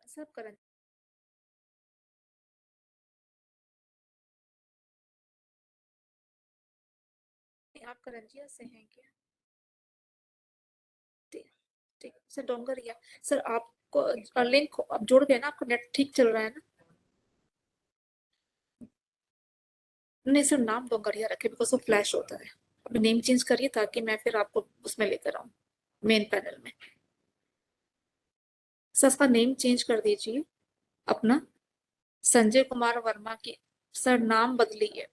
सब करण आप करंजिया से हैं क्या? ठीक ठीक सर, डोंगरिया। सर आपको लिंक आप जोड़ गए ना? आपका नेट ठीक चल रहा है ना? नहीं सर, नाम डोंगरिया रखे बिकॉज वो फ्लैश होता है। अपना नेम चेंज करिए ताकि मैं फिर आपको उसमें लेकर आऊँ, मेन पैनल में। सर उसका नेम चेंज कर दीजिए अपना, संजय कुमार वर्मा की। सर नाम बदलिए।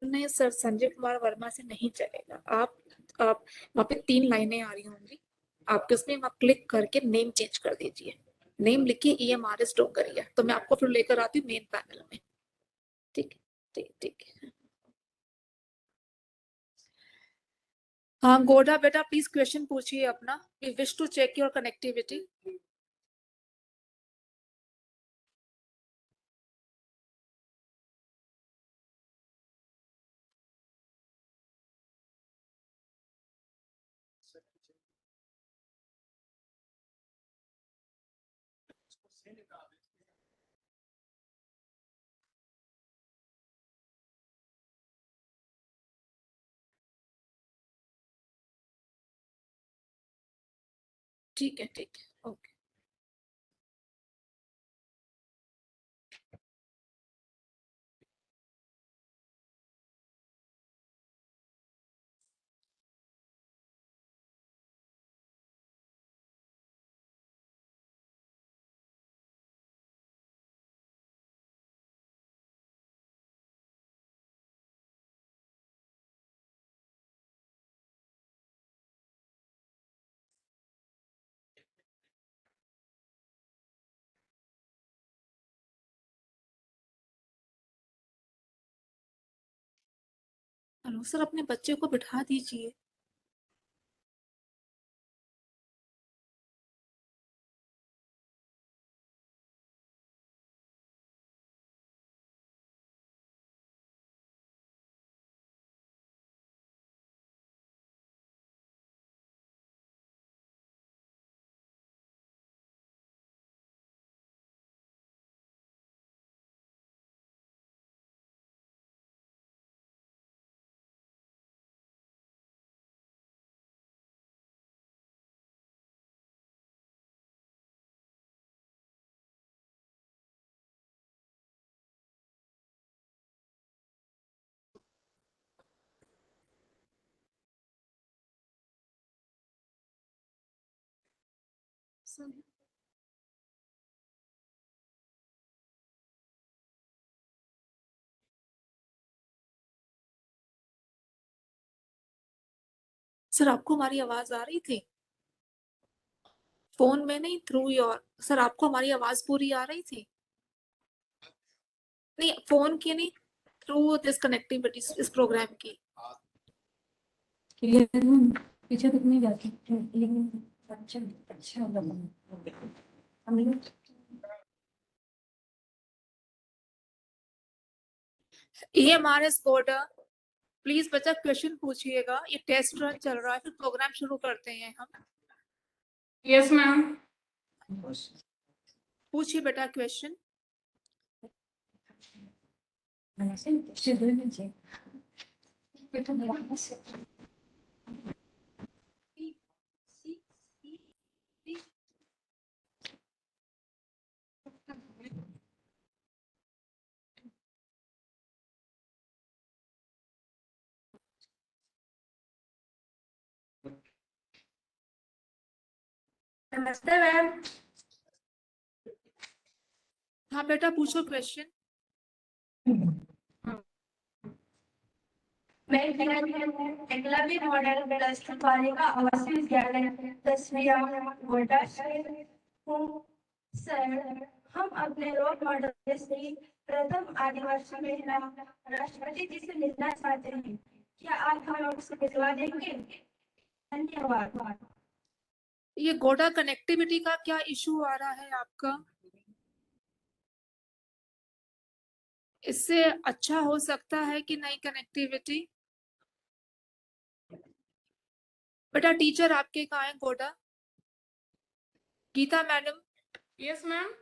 नहीं सर, संजय कुमार वर्मा से नहीं चलेगा। आप वहाँ पे 3 लाइनें आ रही होंगी आपके, उसमें आप क्लिक करके नेम चेंज कर दीजिए। नेम लिखिए EMRS डोंगरिया, तो मैं आपको फिर लेकर आती हूँ मेन पैनल में। ठीक है, ठीक ठीक है। हाँ गोडा बेटा, प्लीज क्वेश्चन पूछिए अपना। We wish to check your connectivity. ठीक है, ठीक है, ओके। हेलो सर, अपने बच्चे को बिठा दीजिए। सर सर, आपको हमारी आवाज आ रही थी? फोन में नहीं, थ्रू योर। सर आपको हमारी आवाज पूरी आ रही थी? नहीं, फोन की नहीं, थ्रू दिस कनेक्टिविटी, इस प्रोग्राम की। क्लियर है, पीछे तक नहीं जाती लेकिन अच्छा अच्छा लगा हमें। EMRS कोडा, प्लीज बच्चा क्वेश्चन पूछिएगा। ये टेस्ट रन चल रहा है, फिर प्रोग्राम शुरू करते हैं हम। Yes ma'am. पूछिए बेटा क्वेश्चन। नमस्ते मैम। हाँ बेटा, पूछो क्वेश्चन। मैं एकलव्य मॉडल पालिका आवासीय विद्यालय 10वीं गोटा हूँ। सर, हम अपने रोल मॉडल से प्रथम आदिवासी महिला राष्ट्रपति जी से मिलना चाहते हैं। क्या आप हमें उससे मिलवा देंगे? धन्यवाद। ये गोडा कनेक्टिविटी का क्या इशू आ रहा है आपका? इससे अच्छा हो सकता है कि नई कनेक्टिविटी। बेटा टीचर आपके कहाँ है Godda? Geeta madam, yes ma'am.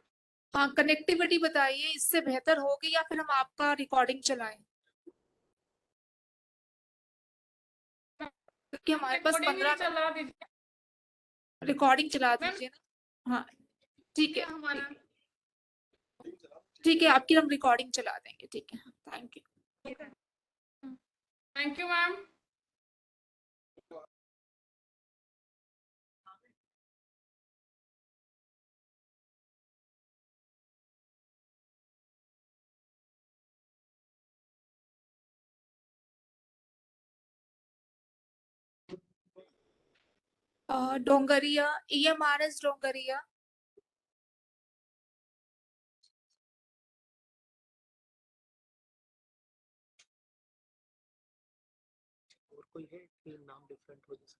हाँ कनेक्टिविटी बताइए, इससे बेहतर होगी या फिर हम आपका रिकॉर्डिंग चलाएं, क्योंकि हमारे पास रिकॉर्डिंग ही 15 चला दीजिए रिकॉर्डिंग चला मैम। दीजिए ना। हाँ ठीक है, हमारा ठीक है, आपकी हम रिकॉर्डिंग चला देंगे, ठीक है, thank you. Thank you ma'am. Dongriya, EMRS Dongriya. और कोई है कि नाम डिफरेंट हो जैसे?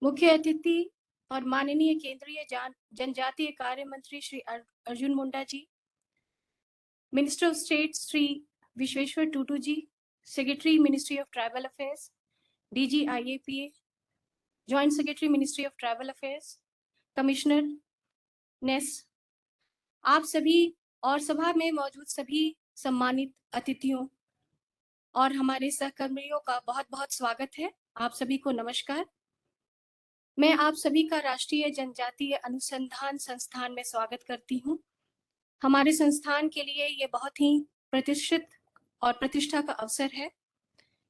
मुख्य अतिथि और माननीय केंद्रीय जनजातीय कार्य मंत्री Shri Arjun Munda ji, minister of state Shri Vishweshwar Tudu ji, secretary ministry of tribal affairs, DG IAPA, joint secretary ministry of tribal affairs, commissioner नेस, आप सभी और सभा में मौजूद सभी सम्मानित अतिथियों और हमारे सहकर्मियों का बहुत बहुत स्वागत है। आप सभी को नमस्कार। मैं आप सभी का राष्ट्रीय जनजातीय अनुसंधान संस्थान में स्वागत करती हूँ। हमारे संस्थान के लिए ये बहुत ही प्रतिष्ठित और प्रतिष्ठा का अवसर है।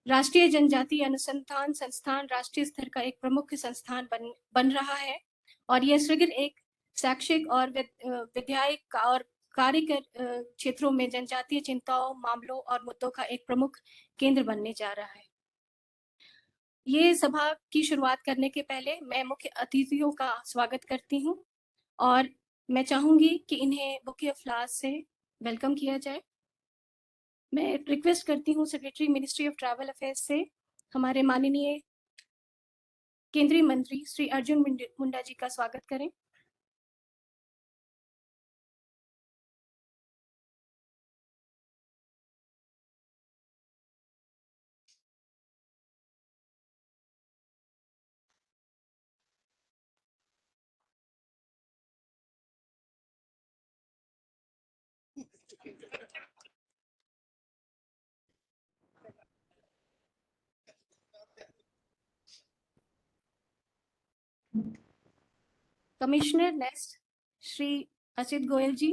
राष्ट्रीय जनजातीय अनुसंधान संस्थान राष्ट्रीय स्तर का एक प्रमुख संस्थान बन रहा है और यह शीघ्र एक शैक्षिक और विधायक और कार्य क्षेत्रों में जनजातीय चिंताओं, मामलों और मुद्दों का एक प्रमुख केंद्र बनने जा रहा है। ये सभा की शुरुआत करने के पहले मैं मुख्य अतिथियों का स्वागत करती हूँ और मैं चाहूंगी कि इन्हें बुके ऑफ फ्लावर्स से वेलकम किया जाए। मैं रिक्वेस्ट करती हूँ secretary ministry of travel affairs से हमारे माननीय केंद्रीय मंत्री श्री अर्जुन मुंडा जी का स्वागत करें। कमिश्नर नेक्स्ट श्री असित गोयल जी,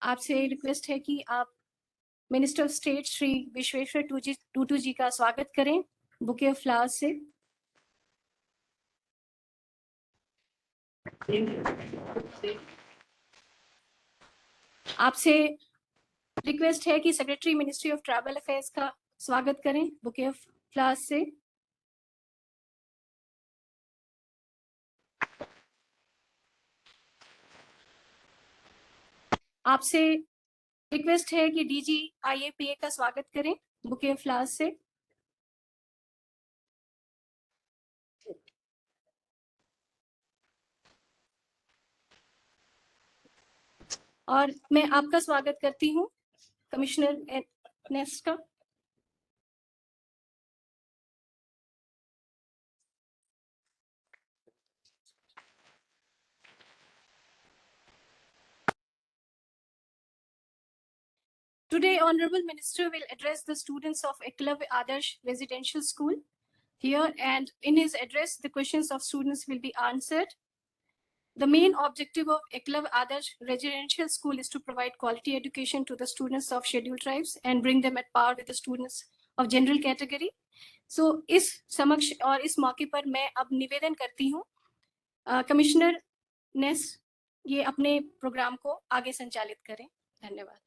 आपसे रिक्वेस्ट है कि आप minister of state Shri Vishweshwar Tudu ji का स्वागत करें बुके ऑफ फ्लावर्स से। आपसे रिक्वेस्ट है कि secretary ministry of travel affairs का स्वागत करें बुके ऑफ फ्लावर्स से। आपसे रिक्वेस्ट है कि डीजी IAPA का स्वागत करें बुके ऑफ फ्लावर्स से। और मैं आपका स्वागत करती हूँ कमिश्नर नेक्स्ट का। Today, Honorable Minister will address the students of Eklavya Adarsh Residential School here, and in his address, the questions of students will be answered. The main objective of Eklavya Adarsh Residential School is to provide quality education to the students of scheduled tribes and bring them at par with the students of general category. So, इस समक्ष और इस मौके पर मैं अब निवेदन करती हूँ कमिश्नर नेस ये अपने प्रोग्राम को आगे संचालित करें। धन्यवाद।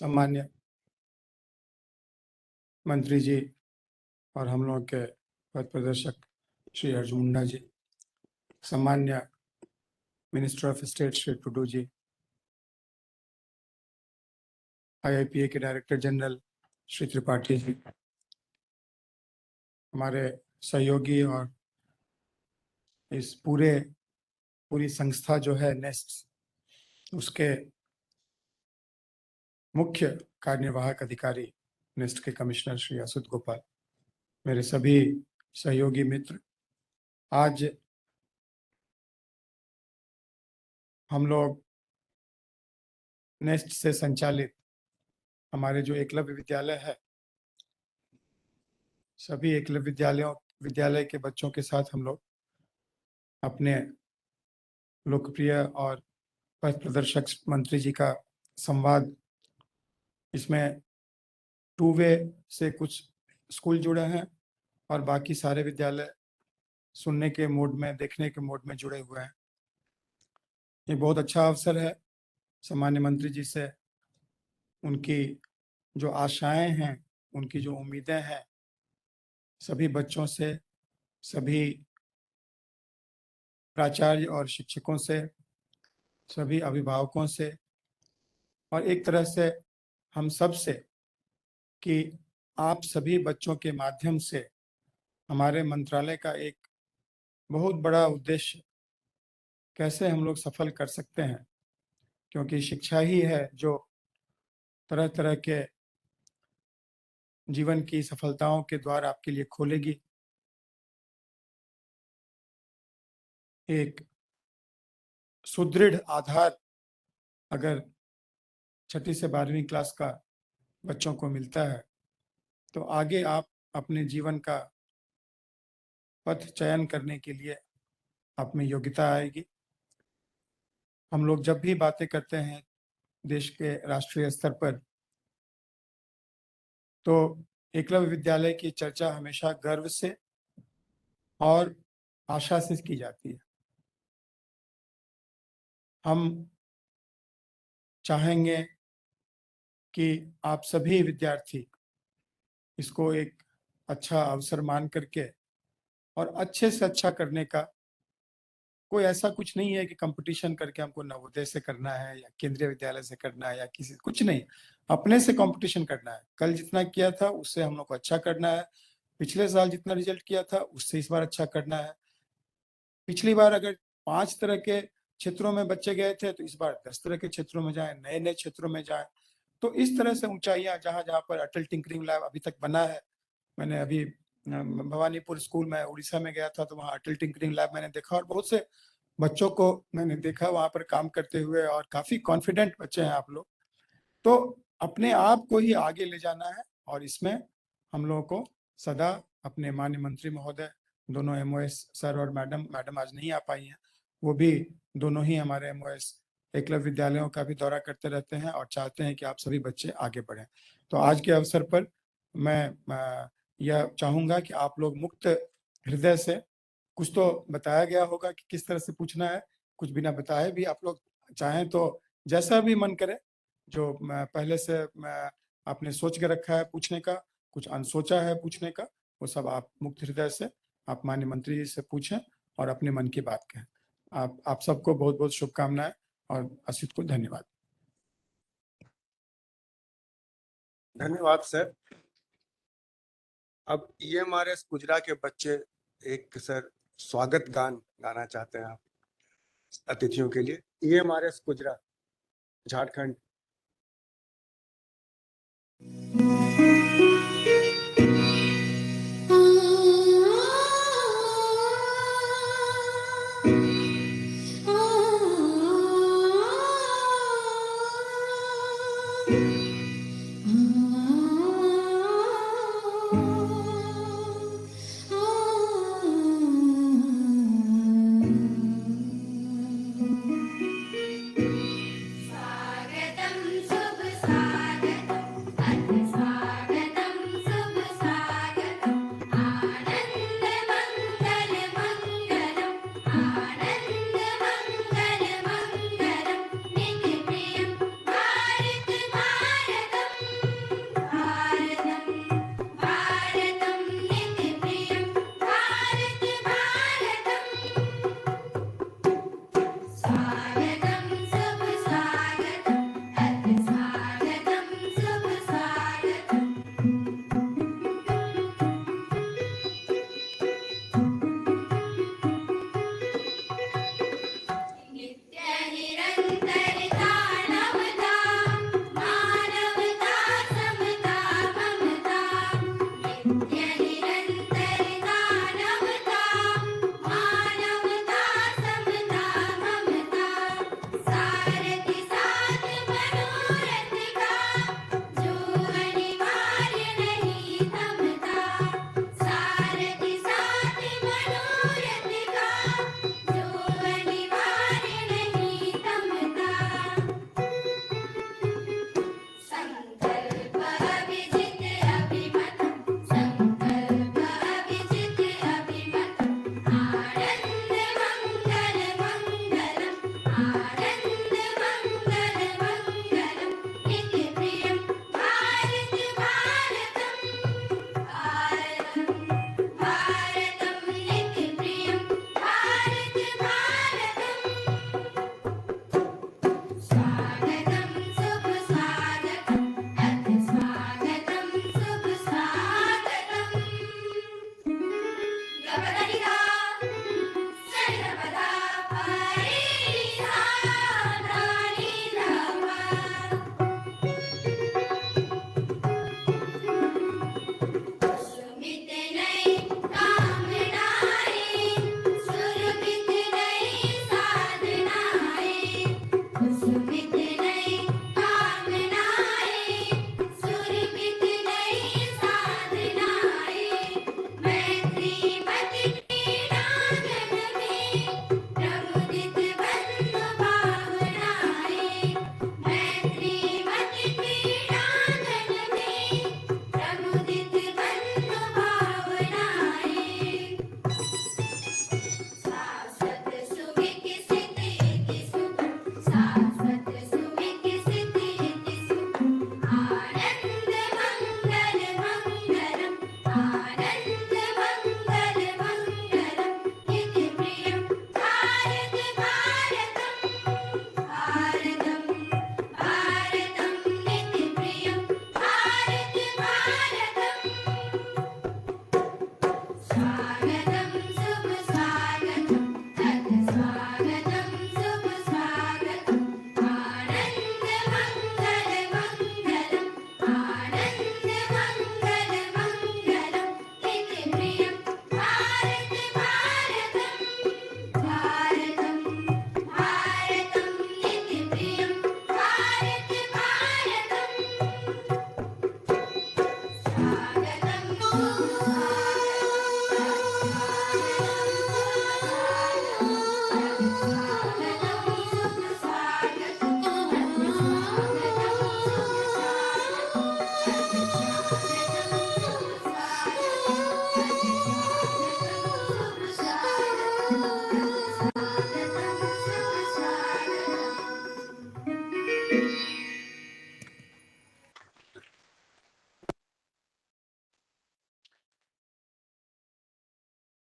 सम्मान्य मंत्री जी और हम लोग के पथ प्रदर्शक श्री अर्जुन मुंडा जी, सम्मान्य minister of state Shri Tudu ji, IIPA के डायरेक्टर जनरल श्री त्रिपाठी जी, हमारे सहयोगी और इस पूरी संस्था जो है नेस्ट, उसके मुख्य कार्यनिर्वाहक अधिकारी नेस्ट के कमिश्नर श्री अशुत गोपाल, मेरे सभी सहयोगी मित्र, आज हम लोग नेस्ट से संचालित हमारे जो एकलव्य विद्यालय है, सभी एकलव्य विद्यालय के बच्चों के साथ हम लोग अपने लोकप्रिय और पथ प्रदर्शक मंत्री जी का संवाद, इसमें 2 वे से कुछ स्कूल जुड़े हैं और बाकी सारे विद्यालय सुनने के मोड में, देखने के मोड में जुड़े हुए हैं। ये बहुत अच्छा अवसर है सामान्य मंत्री जी से उनकी जो आशाएं हैं, उनकी जो उम्मीदें हैं, सभी बच्चों से, सभी प्राचार्य और शिक्षकों से, सभी अभिभावकों से और एक तरह से हम सब से, कि आप सभी बच्चों के माध्यम से हमारे मंत्रालय का एक बहुत बड़ा उद्देश्य कैसे हम लोग सफल कर सकते हैं, क्योंकि शिक्षा ही है जो तरह तरह के जीवन की सफलताओं के द्वार आपके लिए खोलेगी। एक सुदृढ़ आधार अगर 6ठी से 12वीं क्लास का बच्चों को मिलता है, तो आगे आप अपने जीवन का पथ चयन करने के लिए आप में योग्यता आएगी। हम लोग जब भी बातें करते हैं देश के राष्ट्रीय स्तर पर, तो एकलव्य विद्यालय की चर्चा हमेशा गर्व से और आशा से की जाती है। हम चाहेंगे कि आप सभी विद्यार्थी इसको एक अच्छा अवसर मान करके और अच्छे से अच्छा करने का, कोई ऐसा कुछ नहीं है कि कंपटीशन करके हमको नवोदय से करना है या केंद्रीय विद्यालय से करना है या किसी, कुछ नहीं, अपने से कंपटीशन करना है। कल जितना किया था उससे हम लोग को अच्छा करना है, पिछले साल जितना रिजल्ट किया था उससे इस बार अच्छा करना है। पिछली बार अगर 5 तरह के क्षेत्रों में बच्चे गए थे, तो इस बार 10 तरह के क्षेत्रों में जाए, नए नए क्षेत्रों में जाए। तो इस तरह से ऊंचाइयां, जहां जहां पर अटल टिंकरिंग लैब अभी तक बना है, मैंने अभी भवानीपुर स्कूल में उड़ीसा में गया था, तो वहाँ अटल टिंकरिंग लैब मैंने देखा और बहुत से बच्चों को मैंने देखा वहाँ पर काम करते हुए, और काफी कॉन्फिडेंट बच्चे हैं आप लोग। तो अपने आप को ही आगे ले जाना है और इसमें हम लोगों को सदा अपने माननीय मंत्री महोदय, दोनों MOS सर और मैडम आज नहीं आ पाई हैं, वो भी दोनों ही हमारे MOS एकलव्य विद्यालयों का भी दौरा करते रहते हैं और चाहते हैं कि आप सभी बच्चे आगे बढ़ें। तो आज के अवसर पर मैं यह चाहूँगा कि आप लोग मुक्त हृदय से, कुछ तो बताया गया होगा कि किस तरह से पूछना है, कुछ बिना बताए भी आप लोग चाहें तो जैसा भी मन करे, जो पहले से आपने सोच के रखा है पूछने का, कुछ अनसोचा है पूछने का, वो सब आप मुक्त हृदय से आप माननीय मंत्री जी से पूछें और अपने मन की बात कहें। आप सबको बहुत बहुत शुभकामनाएं और असित को धन्यवाद। धन्यवाद सर। अब EMRS गुजरा के बच्चे एक सर स्वागत गान गाना चाहते हैं आप अतिथियों के लिए। EMRS गुजरा झारखंड। स्वागतम्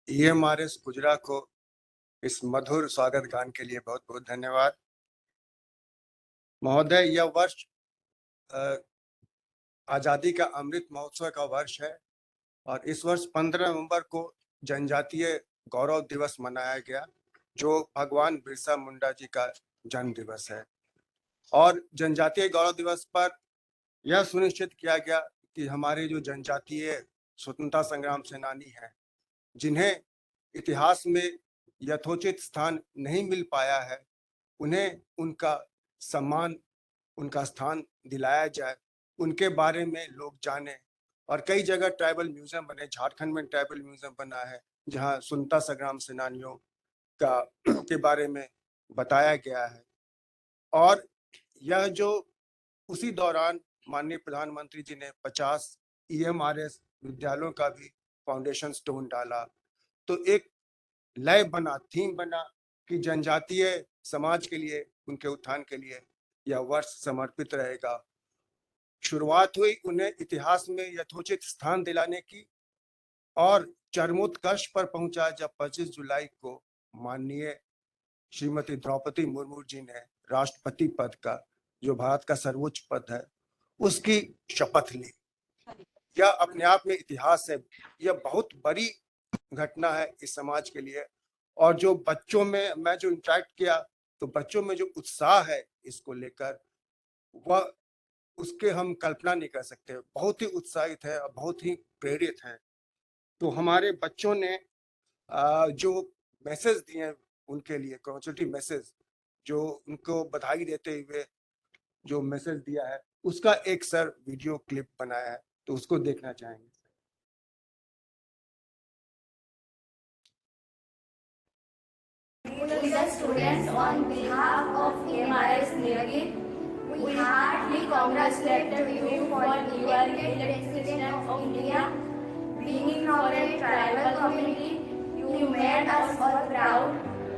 EMRS गुजरा को इस मधुर स्वागत गान के लिए बहुत बहुत धन्यवाद। महोदय, यह वर्ष आजादी का अमृत महोत्सव का वर्ष है और इस वर्ष 15 नवंबर को जनजातीय गौरव दिवस मनाया गया, जो भगवान बिरसा मुंडा जी का जन्म दिवस है। और जनजातीय गौरव दिवस पर यह सुनिश्चित किया गया कि हमारे जो जनजातीय स्वतंत्रता संग्राम सेनानी हैं, जिन्हें इतिहास में यथोचित स्थान नहीं मिल पाया है, उन्हें उनका सम्मान, उनका स्थान दिलाया जाए, उनके बारे में लोग जाने। और कई जगह ट्राइबल म्यूजियम बने, झारखंड में ट्राइबल म्यूजियम बना है जहां स्वतंत्रता संग्राम सेनानियों का के बारे में बताया गया है। और यह जो उसी दौरान माननीय प्रधानमंत्री जी ने 50 EMRS विद्यालयों का भी फाउंडेशन स्टोन डाला, तो एक लय बना, थीम बना कि जनजातीय समाज के लिए, उनके उत्थान के लिए यह वर्ष समर्पित रहेगा। शुरुआत हुई उन्हें इतिहास में यथोचित स्थान दिलाने की और चरमोत्कर्ष पर पहुंचा जब 25 जुलाई को माननीय श्रीमती द्रौपदी मुर्मू जी ने राष्ट्रपति पद का, जो भारत का सर्वोच्च पद है, उसकी शपथ ली। यह अपने आप में इतिहास है, यह बहुत बड़ी घटना है इस समाज के लिए। और जो बच्चों में मैं जो इंटरेक्ट किया, तो बच्चों में जो उत्साह है इसको लेकर, वह उसके हम कल्पना नहीं कर सकते। बहुत ही उत्साहित है और बहुत ही प्रेरित है। तो हमारे बच्चों ने जो मैसेज दिए उनके लिए, कॉन्ग्रेचुलेटरी मैसेज, जो उनको बधाई देते हुए जो मैसेज दिया है, उसका एक सर वीडियो क्लिप बनाया है, तो उसको देखना चाहेंगे। To the students, on behalf of EMRS Nirgit, we heartily congratulate you for your great President of India. Being from a tribal community, you made us all proud.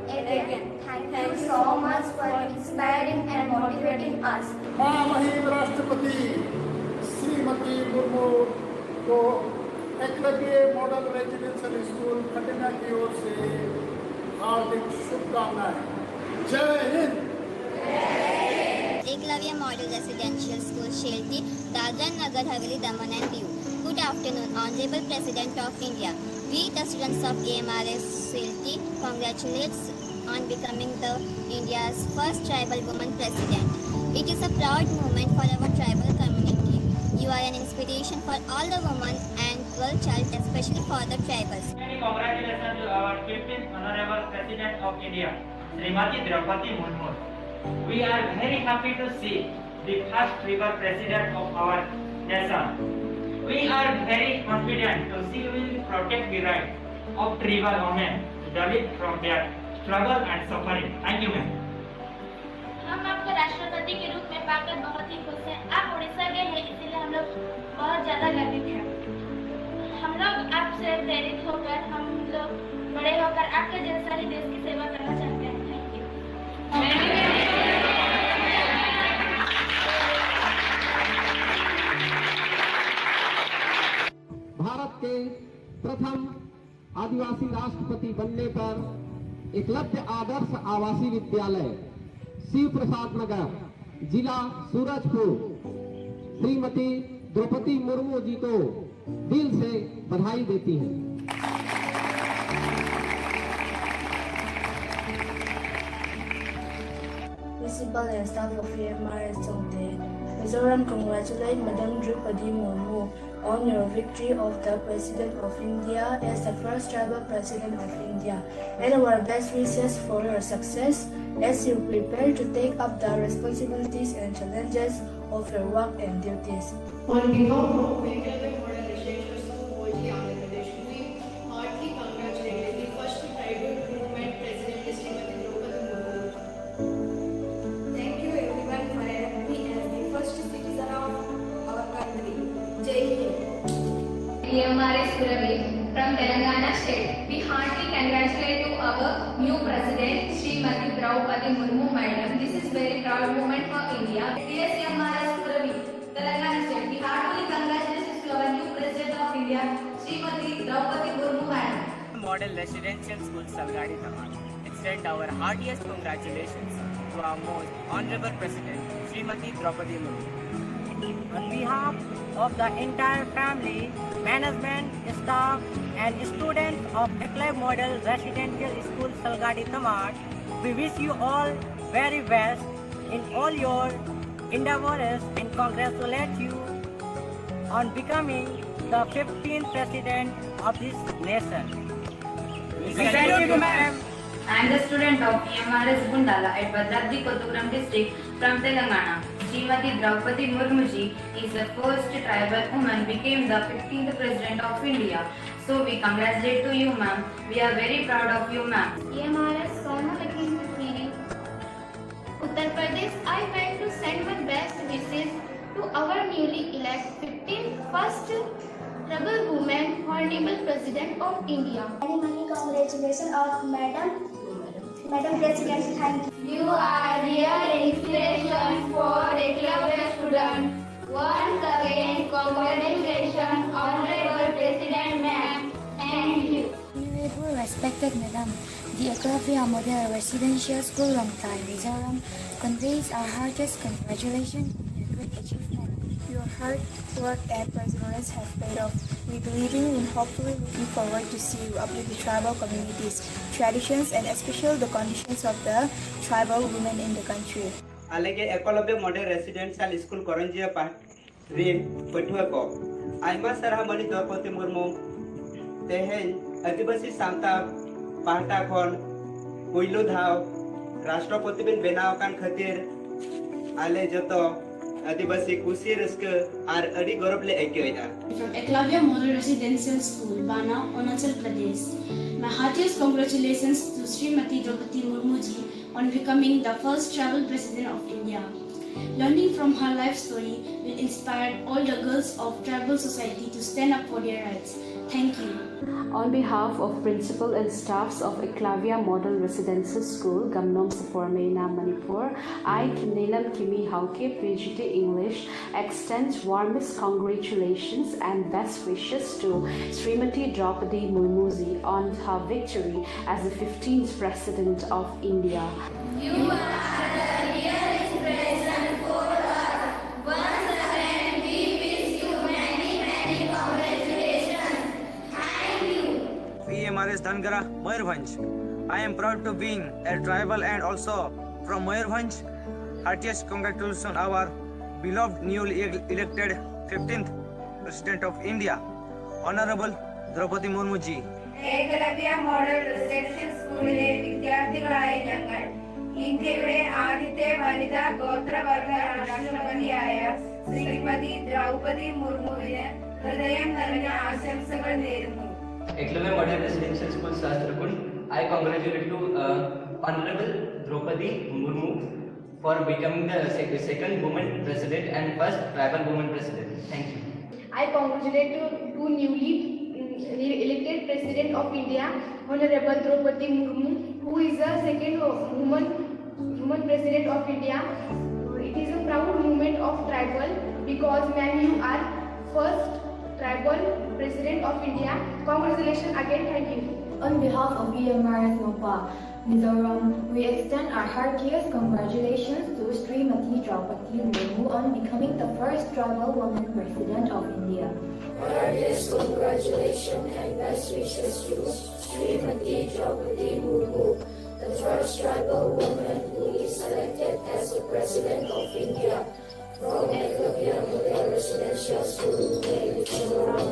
Again, thank you so much for inspiring and motivating us. महामहिम राष्ट्रपति श्रीमती मुर्मू को Eklavya model residential school Khatina की ओर से हार्दिक शुभकामनाएं। जय Hind. Eklavya model residential school Shelti, Dadra Nagar Haveli, Daman and Diu. Good afternoon, Honorable President of India. We, the students of EMRS Shelty, congratulates on becoming the India's first tribal woman president. It is a proud moment for our tribal community. You are an inspiration for all the women and girl child, especially for the tribals. Many congratulations to our 15th Honorable President of India, Srimati Draupadi Murmu. We are very happy to see the first tribal president of our nation. We are very confident to see we will protect the right of tribal women to Dalit from their struggle and suffering. Thank you, ma'am. हम आपको राष्ट्रपति के रूप में पाकर बहुत ही खुश हैं। आप उड़ीसा गए हैं, इसीलिए हम लोग बहुत ज्यादा गर्वित हैं। हम लोग आपसे प्रेरित होकर, हम लोग बड़े होकर आपके जैसा ही देश की सेवा करना चाहते हैं। Thank you. भारत के प्रथम आदिवासी राष्ट्रपति बनने पर एकलव्य आदर्श आवासीय विद्यालय शिव प्रसाद नगर, जिला सूरजपुर, श्रीमती द्रौपदी मुर्मू जी को दिल से बधाई देती हैं। Principal and staff of EMRS Songte, Mizoram congratulate Madam Draupadi Murmu on your victory of the President of India as the first tribal President of India, and our best wishes for your success as you prepare to take up the responsibilities and challenges of your work and duties. On behalf of Eklavya Model Residential School, Kochi, Andhra Pradesh, we heartily congratulate the first tribal woman president, Srimati Draupadi Murmu. Thank you everyone for having me as the first citizen of our country. Jai Hind. EMRS Surabhi from Telangana state. We heartily congratulate to our new president, Srimati Draupadi Murmu madam. This is very proud moment for India. Dear EMRS Surabhi, Telangana state, we heartily congratulations to our new president of India, Srimati Draupadi Murmu madam. Model Residential School, Salgadi, Tamil, extend our heartiest congratulations to our most Honorable President, Srimati Draupadi Murmu. On behalf of the entire family, management, staff, and students of Eclave Model Residential School, Salgadi, Tamil, we wish you all very best in all your endeavors and congratulate you on becoming the 15th President of this nation. Thank you, ma'am. I am the student of EMRS Bundala at Bhadrapati Kottaguram district from Telangana. Srimati Draupadi Murmu ji is the first tribal woman became the 15th President of India. So we congratulate to you, ma'am. We are very proud of you, ma'am. EMRS Sonalaki Miri, Uttar Pradesh. I want to send my best wishes to our newly elected 15th first tribal woman, Honorable President of India. Many congratulations of Madam President. Thank you. You are real inspiration for Eclave students. Once again, congratulations, Honorable President Ma'am. Thank you. Honorable respected Madam, the Eclavia Model Residential School Longtai, Mizoram conveys our heartiest congratulations on your good achievement. Your hard work and perseverance have paid off. We believe in you and hopefully looking forward to see you uplift the tribal communities, traditions, and especially the conditions of the tribal women in the country. Alege Ecolobia Model Residential School Koranjia Pat Rin Petuako. Aima Sarah Mani Draupadi Murmu Tehen Adibasi Santa Pantakon Puilu Dhau Rashtrapati bin Benaukan Khatir Ale Joto Adibasi Kusi Raska are Adi Goroble Ekyoida. From Eclavia Model Residential School, Bana, Arunachal Pradesh. My heartiest congratulations to Srimati Draupadi Murmu ji on becoming the first tribal president of India. Learning from her life story will inspire all the girls of tribal society to stand up for their rights. Thank you. On behalf of principal and staffs of Eclavia Model Residential School, Gamnom Sapormeina, Manipur, I, Kinelam Kimi Hauke, PGT English, extend warmest congratulations and best wishes to Srimati Draupadi Murmu on her victory as the 15th President of India. You are the real inspiration for us. Once again, we wish you many congratulations. Thank you. EMRS Dangara, Mayurbhanj. I am proud to being a tribal and also from Mayurbhanj. Heartiest congratulations on our beloved newly elected 15th President of India, Honorable Draupadi Murmu ji. Eclavia Model Residential സ്കൂളിലെ വിദ്യാർത്ഥികളായ ഞങ്ങൾ ഇന്ത്യയുടെ ആദ്യത്തെ വനിതാ ഗോത്രവർഗ രാഷ്ട്രപതിയായ ശ്രീമതി ദ്രൗപദി മുർമുവിന് ഹൃദയം നിറഞ്ഞ ആശംസകൾ നേരുന്നു. Eclavia Model Residential School, Shastrakund. I congratulate to Honorable Draupadi Murmu for becoming the second woman president and first tribal woman president. Thank you. I congratulate to newly elected President of India, Honorable Draupadi Murmu, who is the second woman President of India. It is a proud moment of tribal because ma'am, you are first tribal President of India. Congratulations again. Thank you. On behalf of EMRS Mopa, Mizoram, we extend our heartiest congratulations to Srimati Draupadi Murmu on becoming the first tribal woman President of India. Heartiest congratulations and best wishes to Srimati Draupadi Murmu, the first tribal woman who is elected as the President of India from Eclavia Model Residential School, Mizoram.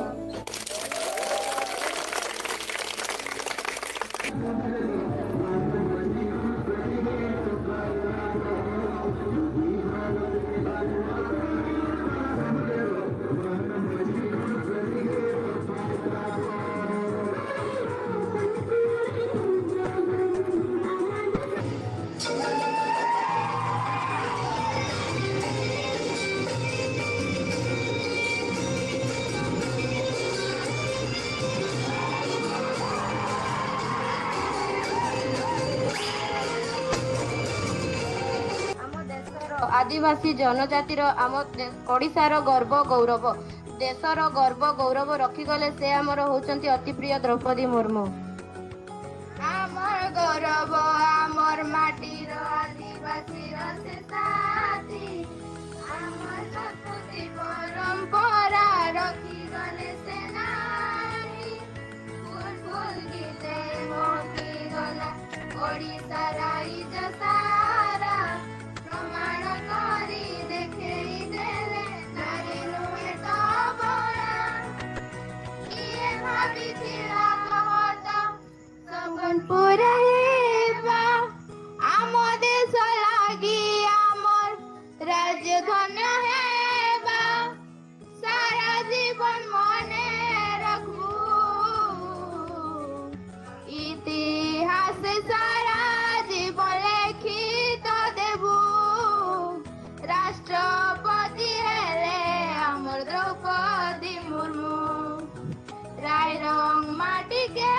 आदिवासी जनजातिर आम ओडिशार गर्व गौरव देशर गर्व गौरव रखिगले से आमर होचंती अति प्रिय द्रौपदी मुर्मू। गौरव आमर माटीर आदिवासी से साथी आमर संस्कृति परंपरा रखी गले से नारी फूल फूल गीते मोकी गला ओडिशा राइज सारा प्रमाण करी देखेई देले नारी नुहे तो बड़ा किए भाबिथिला कहता सबनपुर हेबा आम देश लागी आमर राजधन हेबा सारा जीवन मने रखबू इतिहास सारा जीवन लिखित देबू राष्ट्रपति हेले आमर द्रौपदी मुर्मू राय रंग माटी के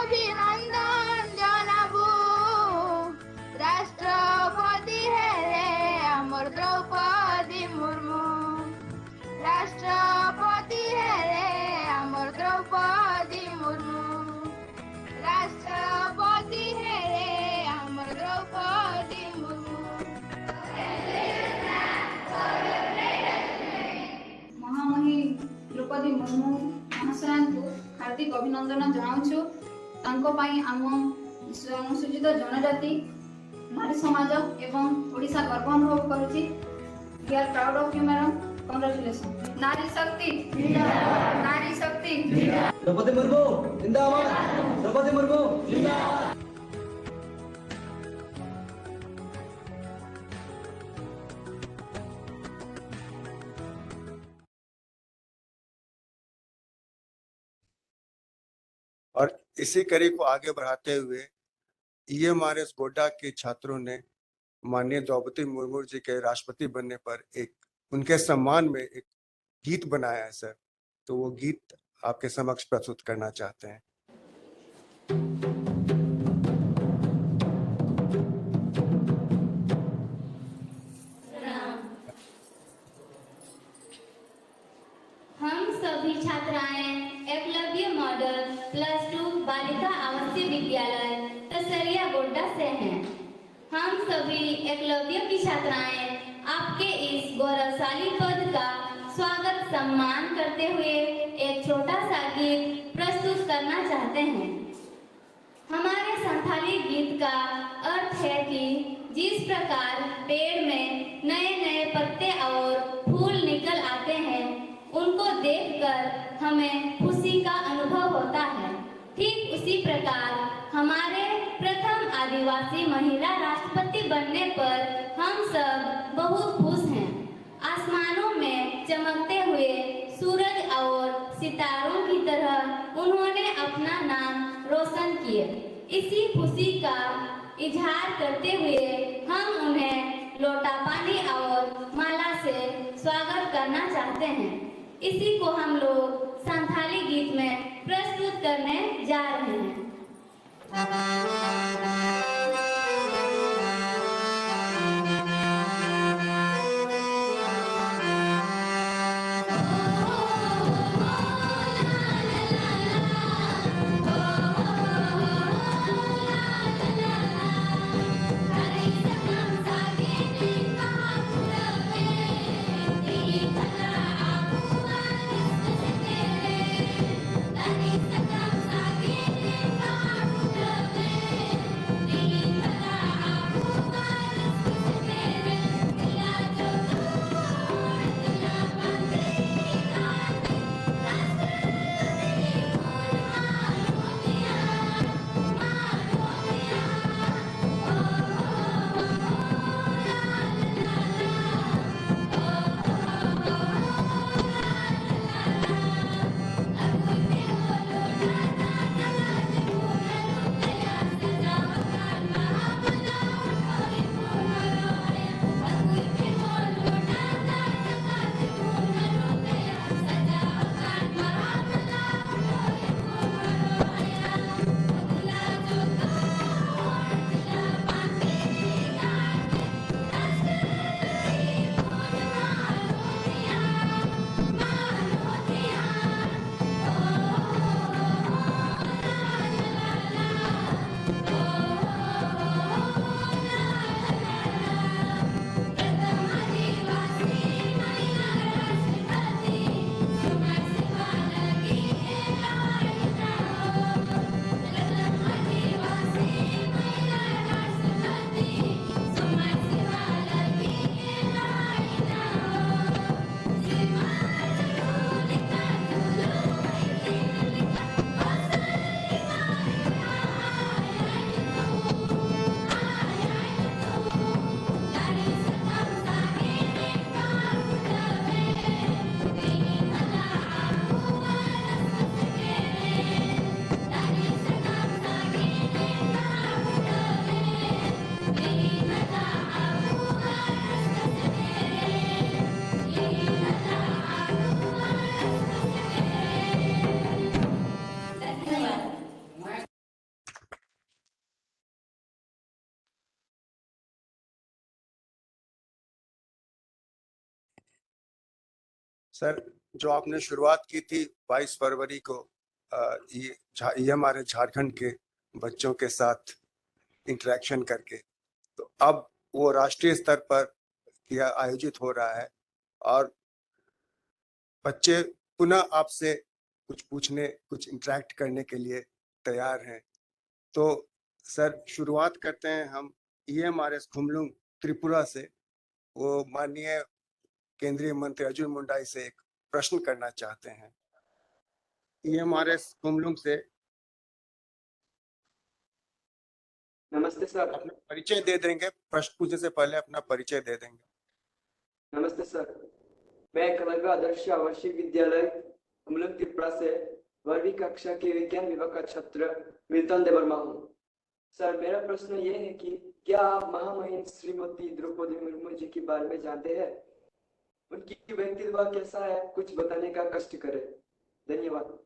अभिनंदन जनाबू राष्ट्रपति हेले आमर द्रौपदी मुर्मू राष्ट्रपति हेले आमर द्रौपदी मुर्मू राष्ट्रपति हेले आमर द्रौपदी मुर्मू महामही द्रौपदी मुर्मू महाशयांकु हार्दिक अभिनंदन जनाउछु तांको पई आम अनुसूचित जनजाति नारी समाज एवं ओडिशा गर्व अनुभव करुछि we are proud of you madam congratulation नारी शक्ति जिंदाबाद नारी शक्ति जिंदाबाद द्रौपदी मुर्मू जिंदाबाद द्रौपदी मुर्मू जिंदाबाद और इसी कड़ी को आगे बढ़ाते हुए EMRS गोड्डा के छात्रों ने माननीय द्रौपदी मुर्मू जी के राष्ट्रपति बनने पर एक उनके सम्मान में एक गीत बनाया है सर, तो वो गीत आपके समक्ष प्रस्तुत करना चाहते हैं। हम सभी छात्राएं एकलव्य मॉडल +2 बालिका आवासीय विद्यालय तसरिया गोड्डा से हैं। हम सभी एकलव्य की छात्राएं आपके इस गौरवशाली पद का स्वागत सम्मान करते हुए एक छोटा सा गीत प्रस्तुत करना चाहते हैं। हमारे संथाली गीत का अर्थ है कि जिस प्रकार पेड़ में नए नए पत्ते और फूल निकल आते हैं, उनको देखकर हमें खुशी का अनुभव होता है। ठीक उसी प्रकार हमारे प्रथम आदिवासी महिला राष्ट्रपति बनने पर हम सब बहुत खुश हैं। आसमानों में चमकते हुए सूरज और सितारों की तरह उन्होंने अपना नाम रोशन किए। इसी खुशी का इजहार करते हुए हम उन्हें लोटा पानी और माला से स्वागत करना चाहते हैं। इसी को हम लोग संथाली गीत में प्रस्तुत करने जा रहे हैं। Thank you. सर, जो आपने शुरुआत की थी 22 फरवरी को हमारे झारखंड के बच्चों के साथ इंटरेक्शन करके, तो अब वो राष्ट्रीय स्तर पर किया आयोजित हो रहा है और बच्चे पुनः आपसे कुछ पूछने, कुछ इंटरेक्ट करने के लिए तैयार हैं। तो सर, शुरुआत करते हैं हम EMRS खुमलुंग त्रिपुरा से। वो माननीय केंद्रीय मंत्री अर्जुन मुंडा से एक प्रश्न करना चाहते हैं। EMRS खुमलुंग से नमस्ते सर। अपना परिचय दे देंगे, प्रश्न पूछने से पहले अपना परिचय दे देंगे। नमस्ते सर, मैं एकलव्य आदर्श आवासीय विद्यालय खुमलुंग त्रिपुरा से 12वीं कक्षा के विज्ञान विभाग का छात्र मिल्टन देवर्मा हूँ। सर, मेरा प्रश्न ये है कि क्या आप महामहिम श्रीमती द्रौपदी मुर्मू जी के बारे में जानते हैं? उनकी व्यक्तित्व कैसा है, कुछ बताने का कष्ट करें। धन्यवाद।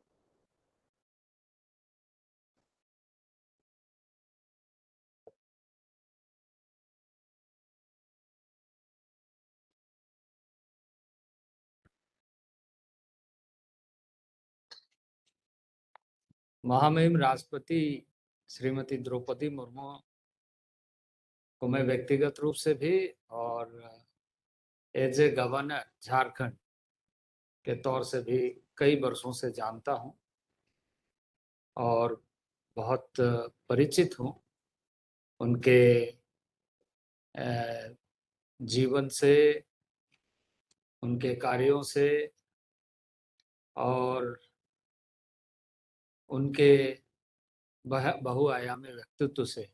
महामहिम राष्ट्रपति श्रीमती द्रौपदी मुर्मू को मैं व्यक्तिगत रूप से भी और एज ए गवर्नर झारखंड के तौर से भी कई वर्षों से जानता हूं और बहुत परिचित हूं उनके जीवन से, उनके कार्यों से और उनके बहुआयामी व्यक्तित्व से।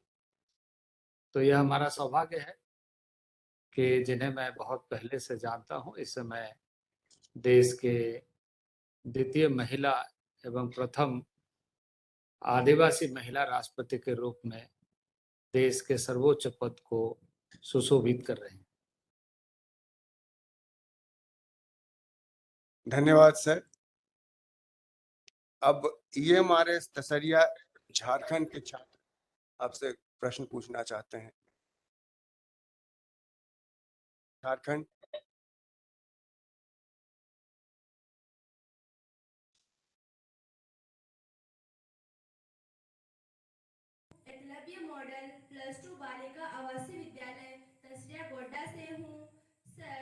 तो यह हमारा सौभाग्य है कि जिन्हें मैं बहुत पहले से जानता हूं, इस समय देश के द्वितीय महिला एवं प्रथम आदिवासी महिला राष्ट्रपति के रूप में देश के सर्वोच्च पद को सुशोभित कर रहे हैं। धन्यवाद सर। अब EMRS तसरिया झारखंड के छात्र आपसे प्रश्न पूछना चाहते हैं। झारखंड। एकलव्य मॉडल +2 बालिका आवासीय विद्यालय तसरिया गोड्डा से हूँ। सर,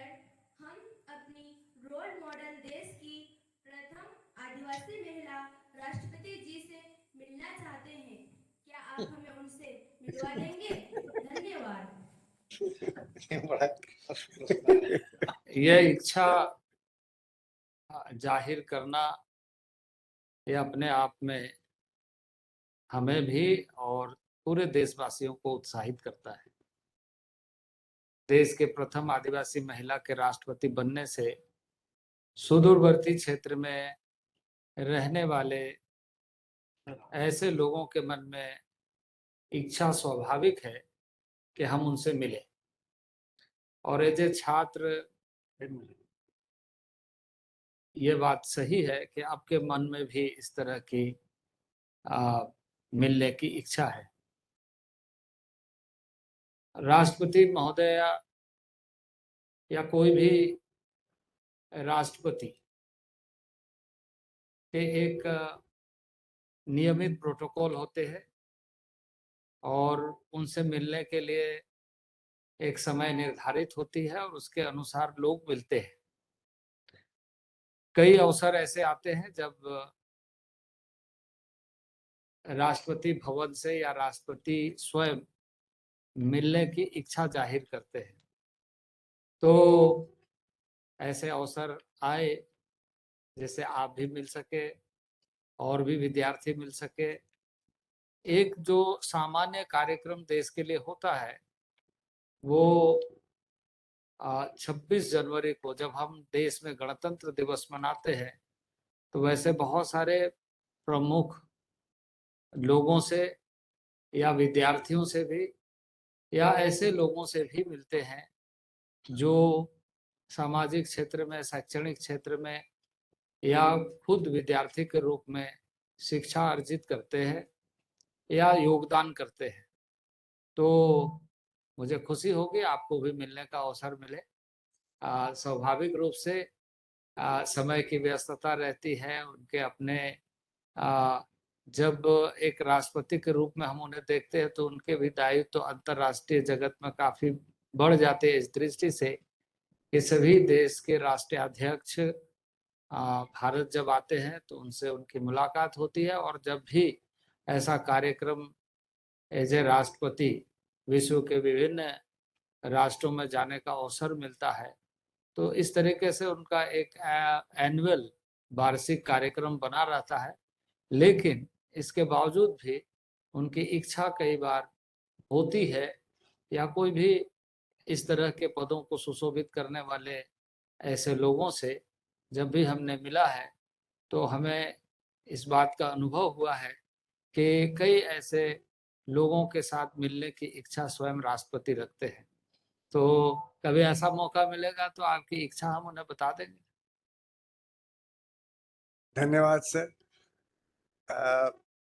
हम अपनी रोल मॉडल देश की प्रथम आदिवासी महिला राष्ट्रपति जी से मिलना चाहते हैं। क्या आप हमें उनसे मिलवा देंगे? धन्यवाद। यह इच्छा जाहिर करना ये अपने आप में हमें भी और पूरे देशवासियों को उत्साहित करता है। देश के प्रथम आदिवासी महिला के राष्ट्रपति बनने से सुदूरवर्ती क्षेत्र में रहने वाले ऐसे लोगों के मन में इच्छा स्वाभाविक है कि हम उनसे मिलें। और एज ए छात्र ये बात सही है कि आपके मन में भी इस तरह की मिलने की इच्छा है। राष्ट्रपति महोदया या कोई भी राष्ट्रपति के एक नियमित प्रोटोकॉल होते हैं और उनसे मिलने के लिए एक समय निर्धारित होती है और उसके अनुसार लोग मिलते हैं। कई अवसर ऐसे आते हैं जब राष्ट्रपति भवन से या राष्ट्रपति स्वयं मिलने की इच्छा जाहिर करते हैं। तो ऐसे अवसर आए जैसे आप भी मिल सके और भी विद्यार्थी मिल सके। एक जो सामान्य कार्यक्रम देश के लिए होता है वो 26 जनवरी को जब हम देश में गणतंत्र दिवस मनाते हैं तो वैसे बहुत सारे प्रमुख लोगों से या विद्यार्थियों से भी या ऐसे लोगों से भी मिलते हैं जो सामाजिक क्षेत्र में, शैक्षणिक क्षेत्र में या खुद विद्यार्थी के रूप में शिक्षा अर्जित करते हैं या योगदान करते हैं। तो मुझे खुशी होगी आपको भी मिलने का अवसर मिले। स्वाभाविक रूप से समय की व्यस्तता रहती है, उनके अपने जब एक राष्ट्रपति के रूप में हम उन्हें देखते हैं तो उनके भी दायित्व तो अंतर्राष्ट्रीय जगत में काफी बढ़ जाते हैं, इस दृष्टि से कि सभी देश के राष्ट्रीय अध्यक्ष भारत जब आते हैं तो उनसे उनकी मुलाकात होती है, और जब भी ऐसा कार्यक्रम एज ए राष्ट्रपति विश्व के विभिन्न राष्ट्रों में जाने का अवसर मिलता है, तो इस तरीके से उनका एक एनुअल वार्षिक कार्यक्रम बना रहता है। लेकिन इसके बावजूद भी उनकी इच्छा कई बार होती है, या कोई भी इस तरह के पदों को सुशोभित करने वाले ऐसे लोगों से जब भी हमने मिला है तो हमें इस बात का अनुभव हुआ है कि कई ऐसे लोगों के साथ मिलने की इच्छा स्वयं राष्ट्रपति रखते हैं। तो कभी ऐसा मौका मिलेगा तो आपकी इच्छा हम उन्हें बता देंगे। धन्यवाद सर।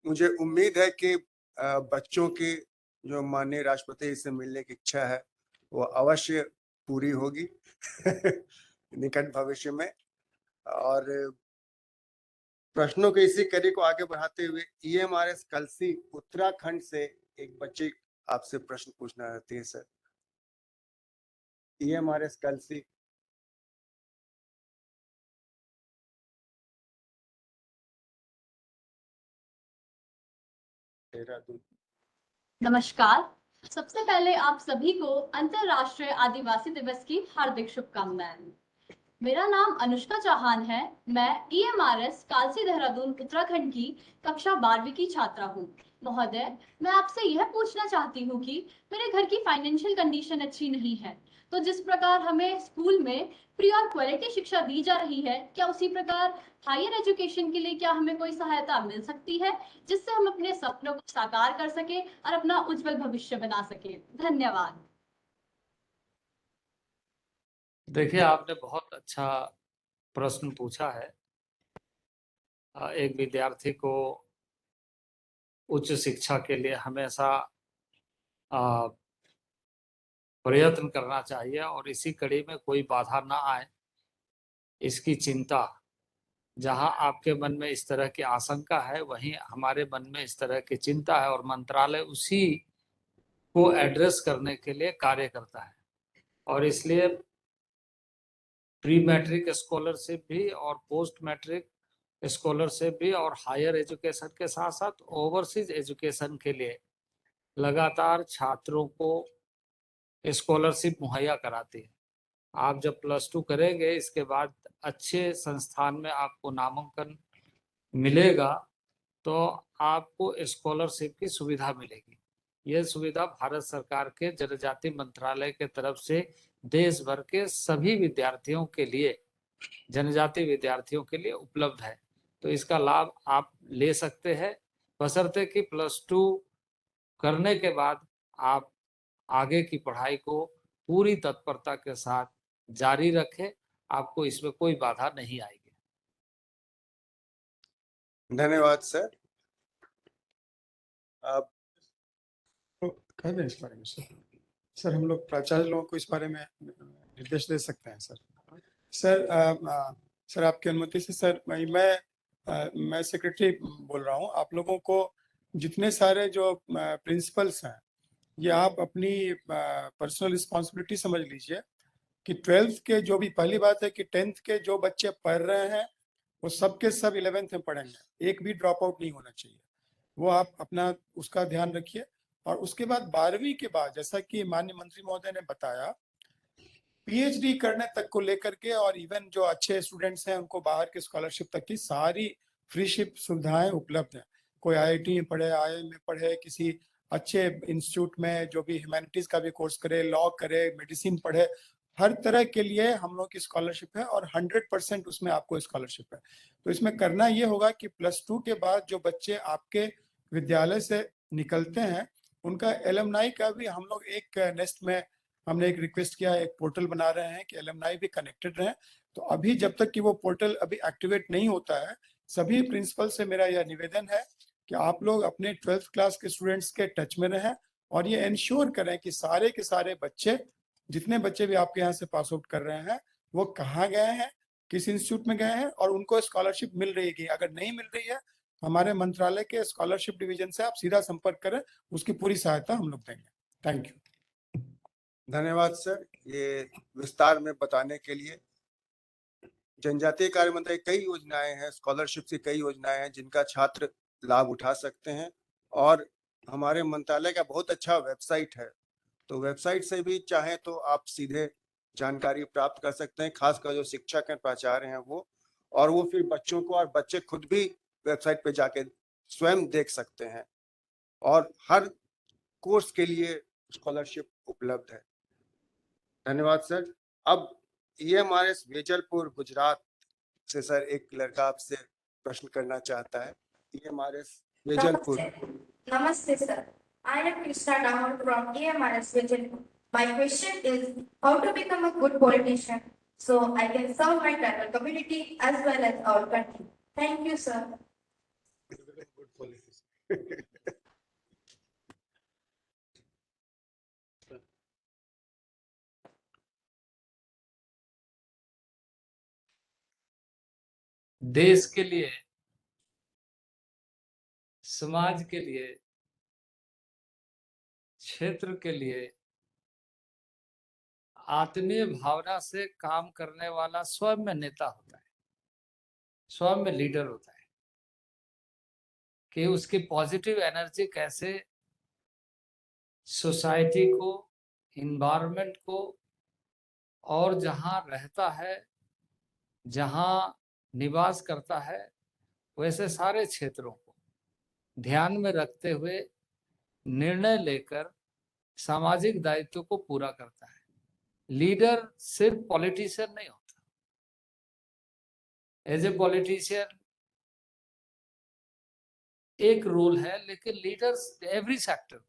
मुझे उम्मीद है कि बच्चों की जो माननीय राष्ट्रपति से मिलने की इच्छा है वो अवश्य पूरी होगी निकट भविष्य में। और प्रश्नों के इसी कड़ी को आगे बढ़ाते हुए EMRS कलसी उत्तराखंड से एक बच्ची आपसे प्रश्न पूछना चाहती है सर। EMRS कलसी। नमस्कार। सबसे पहले आप सभी को अंतर्राष्ट्रीय आदिवासी दिवस की हार्दिक शुभकामनाएं। मेरा नाम अनुष्का चौहान है। मैं EMRS कालसी देहरादून उत्तराखंड की कक्षा 12वीं की छात्रा हूँ। महोदय, मैं आपसे यह पूछना चाहती हूँ कि मेरे घर की फाइनेंशियल कंडीशन अच्छी नहीं है, तो जिस प्रकार हमें स्कूल में फ्री और क्वालिटी शिक्षा दी जा रही है, क्या उसी प्रकार हायर एजुकेशन के लिए क्या हमें कोई सहायता मिल सकती है, जिससे हम अपने सपनों को साकार कर सके और अपना उज्जवल भविष्य बना सके। धन्यवाद। देखिए, आपने बहुत अच्छा प्रश्न पूछा है। एक विद्यार्थी को उच्च शिक्षा के लिए हमेशा प्रयत्न करना चाहिए, और इसी कड़ी में कोई बाधा ना आए इसकी चिंता। जहां आपके मन में इस तरह की आशंका है, वहीं हमारे मन में इस तरह की चिंता है, और मंत्रालय उसी को एड्रेस करने के लिए कार्य करता है। और इसलिए प्री मैट्रिक स्कॉलरशिप भी और पोस्ट मैट्रिक स्कॉलरशिप भी और हायर एजुकेशन के साथ साथ ओवरसीज एजुकेशन के लिए लगातार छात्रों को स्कॉलरशिप मुहैया कराती है। आप जब +2 करेंगे, इसके बाद अच्छे संस्थान में आपको नामांकन मिलेगा तो आपको स्कॉलरशिप की सुविधा मिलेगी। यह सुविधा भारत सरकार के जनजाति मंत्रालय के तरफ से देश भर के सभी विद्यार्थियों के लिए, जनजाति विद्यार्थियों के लिए उपलब्ध है। तो इसका लाभ आप ले सकते हैं, बशर्ते कि +2 करने के बाद आप आगे की पढ़ाई को पूरी तत्परता के साथ जारी रखें। आपको इसमें कोई बाधा नहीं आएगी। धन्यवाद सर। आप कह दें इस बारे में सर, हम लोग प्राचार्य लोगों को इस बारे में निर्देश दे सकते हैं सर। सर आपकी अनुमति से सर, मैं सेक्रेटरी बोल रहा हूँ। आप लोगों को जितने सारे जो प्रिंसिपल्स हैं, ये आप अपनी पर्सनल रिस्पॉन्सिबिलिटी समझ लीजिए कि 12th के जो भी, पहली बात है कि 10th के जो बच्चे पढ़ रहे हैं वो सब के सब 11th में पढ़ेंगे, एक भी ड्रॉप आउट नहीं होना चाहिए। वो आप अपना उसका ध्यान रखिए। और उसके बाद 12वीं के बाद, जैसा कि माननीय मंत्री महोदय ने बताया, PhD करने तक को लेकर के और इवन जो अच्छे स्टूडेंट्स हैं उनको बाहर के स्कॉलरशिप तक की सारी फ्रीशिप सुविधाएं उपलब्ध हैं। कोई IIT में पढ़े, IIM में पढ़े, किसी अच्छे इंस्टीट्यूट में जो भी ह्यूमैनिटीज का भी कोर्स करे, लॉ करे, मेडिसिन पढ़े, हर तरह के लिए हम लोग की स्कॉलरशिप है और 100% उसमें आपको स्कॉलरशिप है। तो इसमें करना ये होगा कि +2 के बाद जो बच्चे आपके विद्यालय से निकलते हैं, उनका एलुमनाई का भी हम लोग एक नेस्ट में हमने एक रिक्वेस्ट किया, एक पोर्टल बना रहे हैं कि एलुमनाई भी कनेक्टेड रहें। तो अभी जब तक कि वो पोर्टल अभी एक्टिवेट नहीं होता है, सभी प्रिंसिपल से मेरा यह निवेदन है कि आप लोग अपने 12th क्लास के स्टूडेंट्स के टच में रहें और ये इंश्योर करें कि सारे के सारे बच्चे, जितने बच्चे भी आपके यहाँ से पास आउट कर रहे हैं, वो कहाँ गए हैं किस इंस्टीट्यूट में गए हैं और उनको स्कॉलरशिप मिल रही है कि अगर नहीं मिल रही है हमारे मंत्रालय के स्कॉलरशिप डिवीजन से आप सीधा संपर्क करें, उसकी पूरी सहायता हम लोग देंगे। Thank you. धन्यवाद सर, ये विस्तार में बताने के लिए। जनजातीय कार्य मंत्रालय कई योजनाएं हैं, स्कॉलरशिप की कई योजनाएं हैं जिनका छात्र लाभ उठा सकते हैं, और हमारे मंत्रालय का बहुत अच्छा वेबसाइट है, तो वेबसाइट से भी चाहें तो आप सीधे जानकारी प्राप्त कर सकते हैं, खासकर जो शिक्षक हैं, प्राचार्य हैं वो, और वो फिर बच्चों को, और बच्चे खुद भी वेबसाइट पे जाके स्वयं देख सकते हैं, और हर कोर्स के लिए स्कॉलरशिप उपलब्ध है। धन्यवाद सर। अब EMRS वेजलपुर गुजरात से सर एक लड़का आपसे प्रश्न करना चाहता है। EMRS Vejalpur. Namaste, sir. I am Krishna Damar from EMRS Vijaypur. My question is how to become a good politician so I can serve my tribal community as well as our country. Thank you, sir. देश के लिए, समाज के लिए, क्षेत्र के लिए आत्मीय भावना से काम करने वाला स्वयं में नेता होता है, स्वयं में लीडर होता है, कि उसकी पॉजिटिव एनर्जी कैसे सोसाइटी को, इन्वायरमेंट को, और जहां रहता है, जहां निवास करता है, वैसे सारे क्षेत्रों को ध्यान में रखते हुए निर्णय लेकर सामाजिक दायित्व को पूरा करता है। लीडर सिर्फ पॉलिटिशियन नहीं होता। एज ए पॉलिटिशियन एक रोल है, लेकिन लीडर्स एवरी सेक्टर,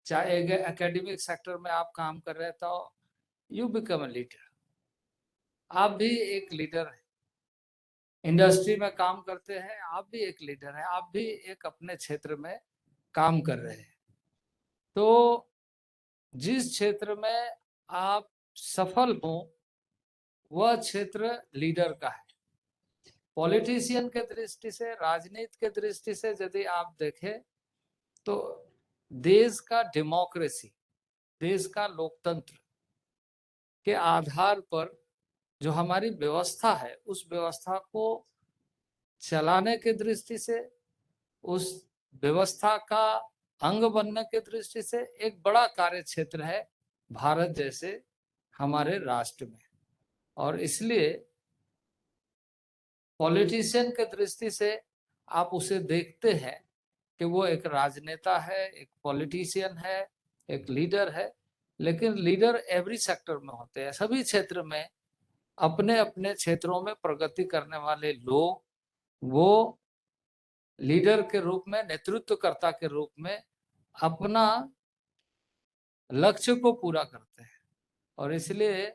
चाहे एकेडमिक सेक्टर में आप काम कर रहे तो यू बिकम अ लीडर, आप भी एक लीडर हैं। इंडस्ट्री में काम करते हैं, आप भी एक लीडर हैं, आप भी एक अपने क्षेत्र में काम कर रहे हैं। तो जिस क्षेत्र में आप सफल हो वह क्षेत्र लीडर का है। पॉलिटिशियन के दृष्टि से, राजनीति के दृष्टि से यदि आप देखें तो देश का डेमोक्रेसी, देश का लोकतंत्र के आधार पर जो हमारी व्यवस्था है, उस व्यवस्था को चलाने के दृष्टि से, उस व्यवस्था का अंग बनने के दृष्टि से एक बड़ा कार्य क्षेत्र है भारत जैसे हमारे राष्ट्र में। और इसलिए पॉलिटिशियन के दृष्टि से आप उसे देखते हैं कि वो एक राजनेता है, एक पॉलिटिशियन है, एक लीडर है, लेकिन लीडर एवरी सेक्टर में होते हैं। सभी क्षेत्र में अपने अपने क्षेत्रों में प्रगति करने वाले लोग वो लीडर के रूप में, नेतृत्वकर्ता के रूप में अपना लक्ष्य को पूरा करते हैं। और इसलिए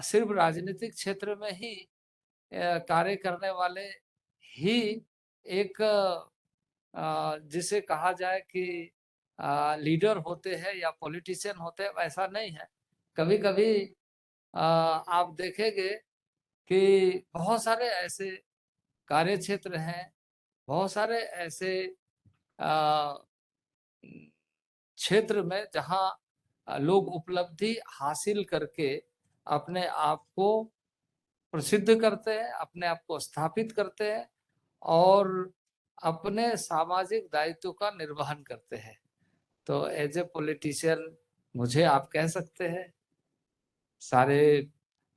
सिर्फ राजनीतिक क्षेत्र में ही कार्य करने वाले ही एक जिसे कहा जाए कि लीडर होते हैं या पॉलिटिशियन होते हैं, वैसा नहीं है। कभी कभी आप देखेंगे कि बहुत सारे ऐसे कार्य क्षेत्र हैं, बहुत सारे ऐसे क्षेत्र में जहां लोग उपलब्धि हासिल करके अपने आप को प्रसिद्ध करते हैं, अपने आप को स्थापित करते हैं और अपने सामाजिक दायित्व का निर्वहन करते हैं। तो एज ए पॉलिटिशियन मुझे आप कह सकते हैं, सारे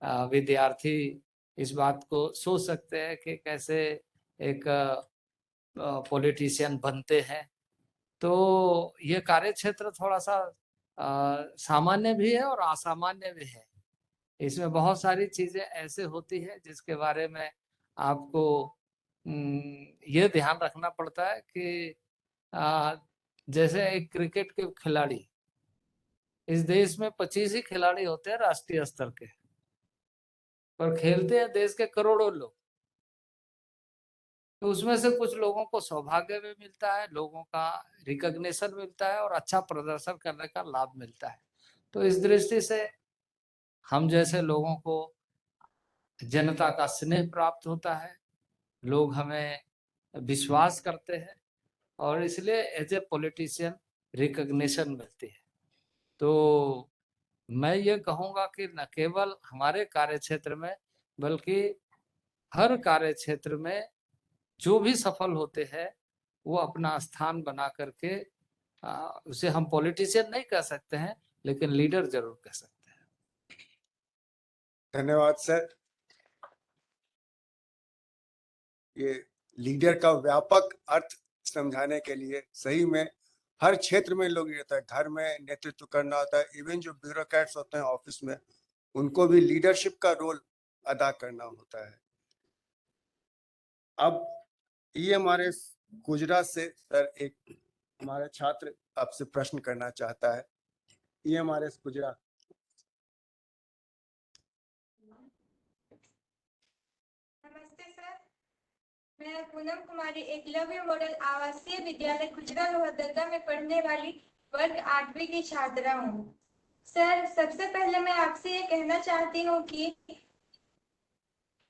विद्यार्थी इस बात को सोच सकते हैं कि कैसे एक पॉलिटिशियन बनते हैं। तो ये कार्य क्षेत्र थोड़ा सा सामान्य भी है और असामान्य भी है। इसमें बहुत सारी चीजें ऐसे होती है जिसके बारे में आपको ये ध्यान रखना पड़ता है कि जैसे एक क्रिकेट के खिलाड़ी, इस देश में 25 ही खिलाड़ी होते हैं राष्ट्रीय स्तर के, पर खेलते हैं देश के करोड़ों लोग। तो उसमें से कुछ लोगों को सौभाग्य भी मिलता है, लोगों का रिकॉग्निशन मिलता है और अच्छा प्रदर्शन करने का लाभ मिलता है। तो इस दृष्टि से हम जैसे लोगों को जनता का स्नेह प्राप्त होता है, लोग हमें विश्वास करते हैं और इसलिए एज ए पॉलिटिशियन रिकग्निशन मिलती है। तो मैं ये कहूँगा कि न केवल हमारे कार्य क्षेत्र में बल्कि हर कार्य क्षेत्र में जो भी सफल होते हैं वो अपना स्थान बना करके उसे हम पॉलिटिशियन नहीं कह सकते हैं लेकिन लीडर जरूर कह सकते हैं। धन्यवाद सर। ये लीडर का व्यापक अर्थ समझाने के लिए सही में हर क्षेत्र में लोग रहता है, घर में नेतृत्व करना होता है, इवन जो ब्यूरोक्रेट्स होते हैं ऑफिस में उनको भी लीडरशिप का रोल अदा करना होता है। अब ईएमआरएस गुजरात से सर एक हमारा छात्र आपसे प्रश्न करना चाहता है। ईएमआरएस गुजरात। नमस्ते सर, मैं पूनम कुमारी एकलव्य मॉडल आवासीय विद्यालय खुजरा लोहरदगा में पढ़ने वाली वर्ग 8वीं की छात्रा हूँ। सर, सबसे पहले मैं आपसे ये कहना चाहती हूँ कि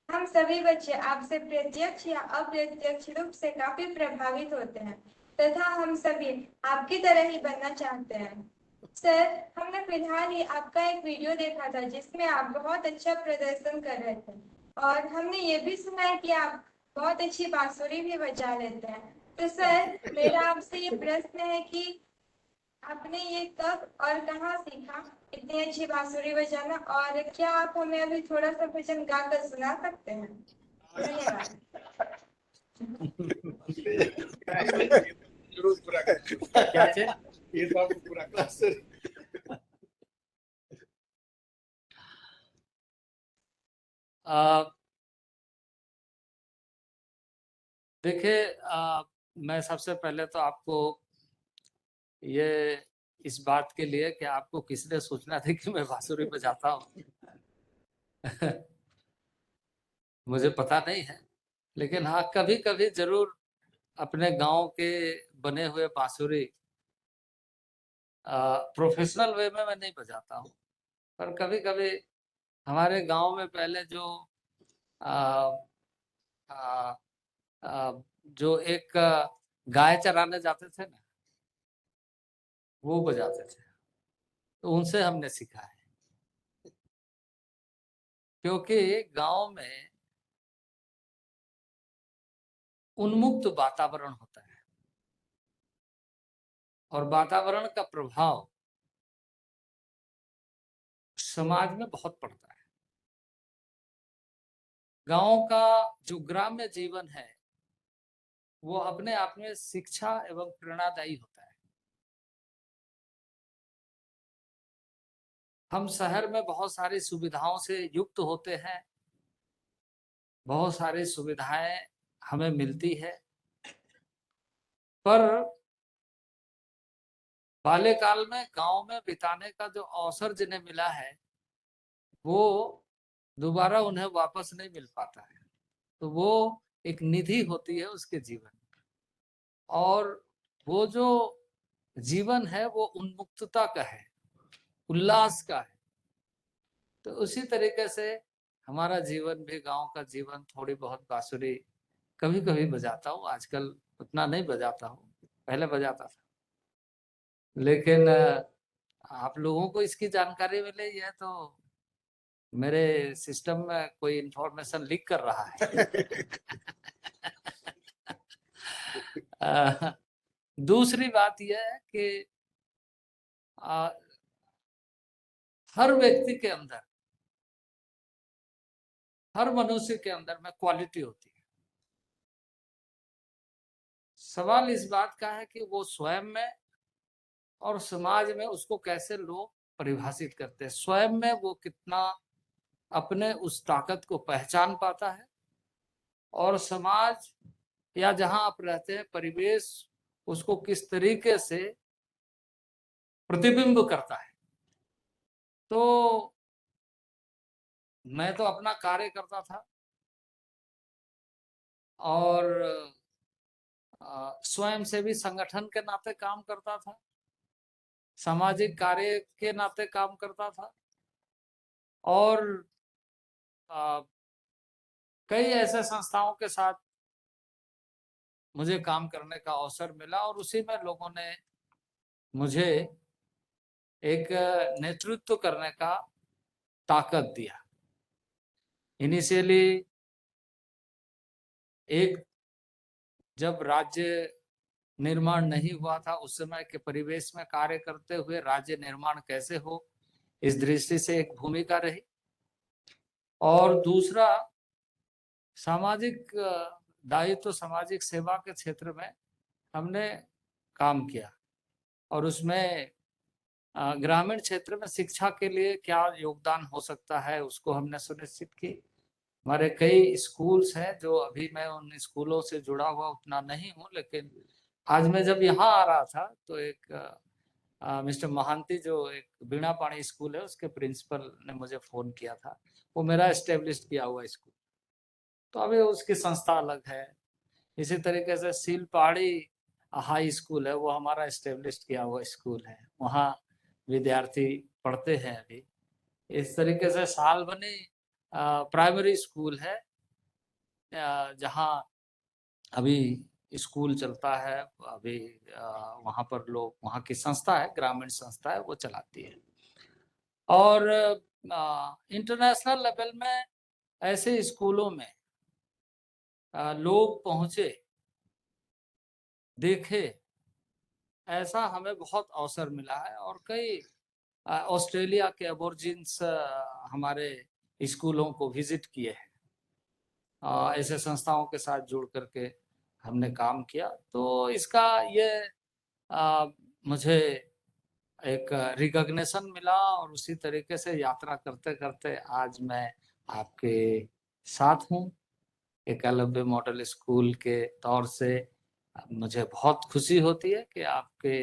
हम सभी बच्चे आपसे प्रत्यक्ष या अप्रत्यक्ष रूप से काफी प्रभावित होते हैं तथा हम सभी आपकी तरह ही बनना चाहते हैं। सर, हमने फिलहाल ही आपका एक वीडियो देखा था जिसमें आप बहुत अच्छा प्रदर्शन कर रहे थे और हमने ये भी सुना है कि आप बहुत अच्छी बांसुरी भी बजा लेते हैं। तो सर, मेरा आपसे ये प्रश्न है कि आपने ये कब और कहाँ सीखा इतनी अच्छी बांसुरी बजाना, और क्या आप हमें अभी थोड़ा सा भजन गाकर सुना सकते हैं? धन्यवाद। देखिए, मैं सबसे पहले तो आपको ये इस बात के लिए कि आपको किसने सूचना दी कि मैं बांसुरी बजाता हूँ मुझे पता नहीं है, लेकिन हाँ कभी कभी जरूर अपने गांव के बने हुए बांसुरी प्रोफेशनल वे में मैं नहीं बजाता हूँ, पर कभी कभी हमारे गांव में पहले जो आ, आ, आ, जो एक गाय चराने जाते थे ना, वो बजाते थे, तो उनसे हमने सीखा है। क्योंकि गांव में उन्मुक्त वातावरण होता है और वातावरण का प्रभाव समाज में बहुत पड़ता है। गांव का जो ग्राम्य जीवन है वो अपने आप में शिक्षा एवं प्रेरणादायी होता है। हम शहर में बहुत सारी सुविधाओं से युक्त होते हैं, बहुत सारी सुविधाएं हमें मिलती है, पर बाल्यकाल में गांव में बिताने का जो अवसर जिन्हें मिला है वो दोबारा उन्हें वापस नहीं मिल पाता है। तो वो एक निधि होती है उसके जीवन में, और वो जो जीवन है वो उन्मुक्तता का है, उल्लास का है। तो उसी तरीके से हमारा जीवन भी, गांव का जीवन, थोड़ी बहुत बांसुरी कभी कभी बजाता हूँ, आजकल उतना नहीं बजाता हूँ, पहले बजाता था। लेकिन आप लोगों को इसकी जानकारी मिले ये तो मेरे सिस्टम में कोई इंफॉर्मेशन लीक कर रहा है दूसरी बात यह है कि हर व्यक्ति के अंदर, हर मनुष्य के अंदर में क्वालिटी होती है। सवाल इस बात का है कि वो स्वयं में और समाज में उसको कैसे लोग परिभाषित करते हैं। स्वयं में वो कितना अपने उस ताकत को पहचान पाता है और समाज या जहां आप रहते हैं परिवेश उसको किस तरीके से प्रतिबिंब करता है। तो मैं तो अपना कार्य करता था और स्वयं सेवी संगठन के नाते काम करता था, सामाजिक कार्य के नाते काम करता था, और कई ऐसे संस्थाओं के साथ मुझे काम करने का अवसर मिला और उसी में लोगों ने मुझे एक नेतृत्व करने का ताकत दिया। इनिशियली एक जब राज्य निर्माण नहीं हुआ था उस समय के परिवेश में कार्य करते हुए राज्य निर्माण कैसे हो, इस दृष्टि से एक भूमिका रही। और दूसरा सामाजिक दायित्व, सामाजिक सेवा के क्षेत्र में हमने काम किया और उसमें ग्रामीण क्षेत्र में शिक्षा के लिए क्या योगदान हो सकता है उसको हमने सुनिश्चित की। हमारे कई स्कूल्स हैं जो अभी मैं उन स्कूलों से जुड़ा हुआ उतना नहीं हूँ, लेकिन आज मैं जब यहाँ आ रहा था तो एक मिस्टर महांती जो एक बीणा पाणी स्कूल है उसके प्रिंसिपल ने मुझे फोन किया था। वो मेरा एस्टेब्लिश किया हुआ स्कूल, तो अभी उसकी संस्था अलग है। इसी तरीके से सील पहाड़ी हाई स्कूल है, वो हमारा एस्टेब्लिश किया हुआ स्कूल है, वहाँ विद्यार्थी पढ़ते हैं अभी। इस तरीके से सालबनी प्राइमरी स्कूल है जहाँ अभी स्कूल चलता है। अभी वहाँ पर लोग, वहाँ की संस्था है, ग्रामीण संस्था है, वो चलाती है। और इंटरनेशनल लेवल में ऐसे स्कूलों में लोग पहुँचे, देखे, ऐसा हमें बहुत अवसर मिला है। और कई ऑस्ट्रेलिया के एबोर्जिन्स हमारे स्कूलों को विजिट किए हैं। ऐसे संस्थाओं के साथ जुड़ करके हमने काम किया, तो इसका ये मुझे एक रिकॉग्निशन मिला। और उसी तरीके से यात्रा करते करते आज मैं आपके साथ हूँ। एकलव्य मॉडल स्कूल के तौर से मुझे बहुत खुशी होती है कि आपके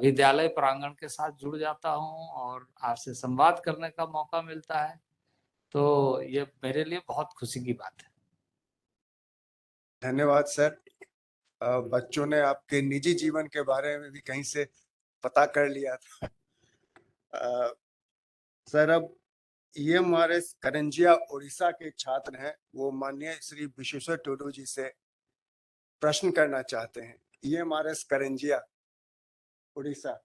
विद्यालय प्रांगण के साथ जुड़ जाता हूँ और आपसे संवाद करने का मौका मिलता है, तो ये मेरे लिए बहुत खुशी की बात है। धन्यवाद सर। बच्चों ने आपके निजी जीवन के बारे में भी कहीं से पता कर लिया था। सर, अब EMRS करंजिया उड़ीसा के छात्र हैं, वो माननीय श्री विश्वेश्वर टुडू जी से प्रश्न करना चाहते हैं। EMRS करंजिया उड़ीसा।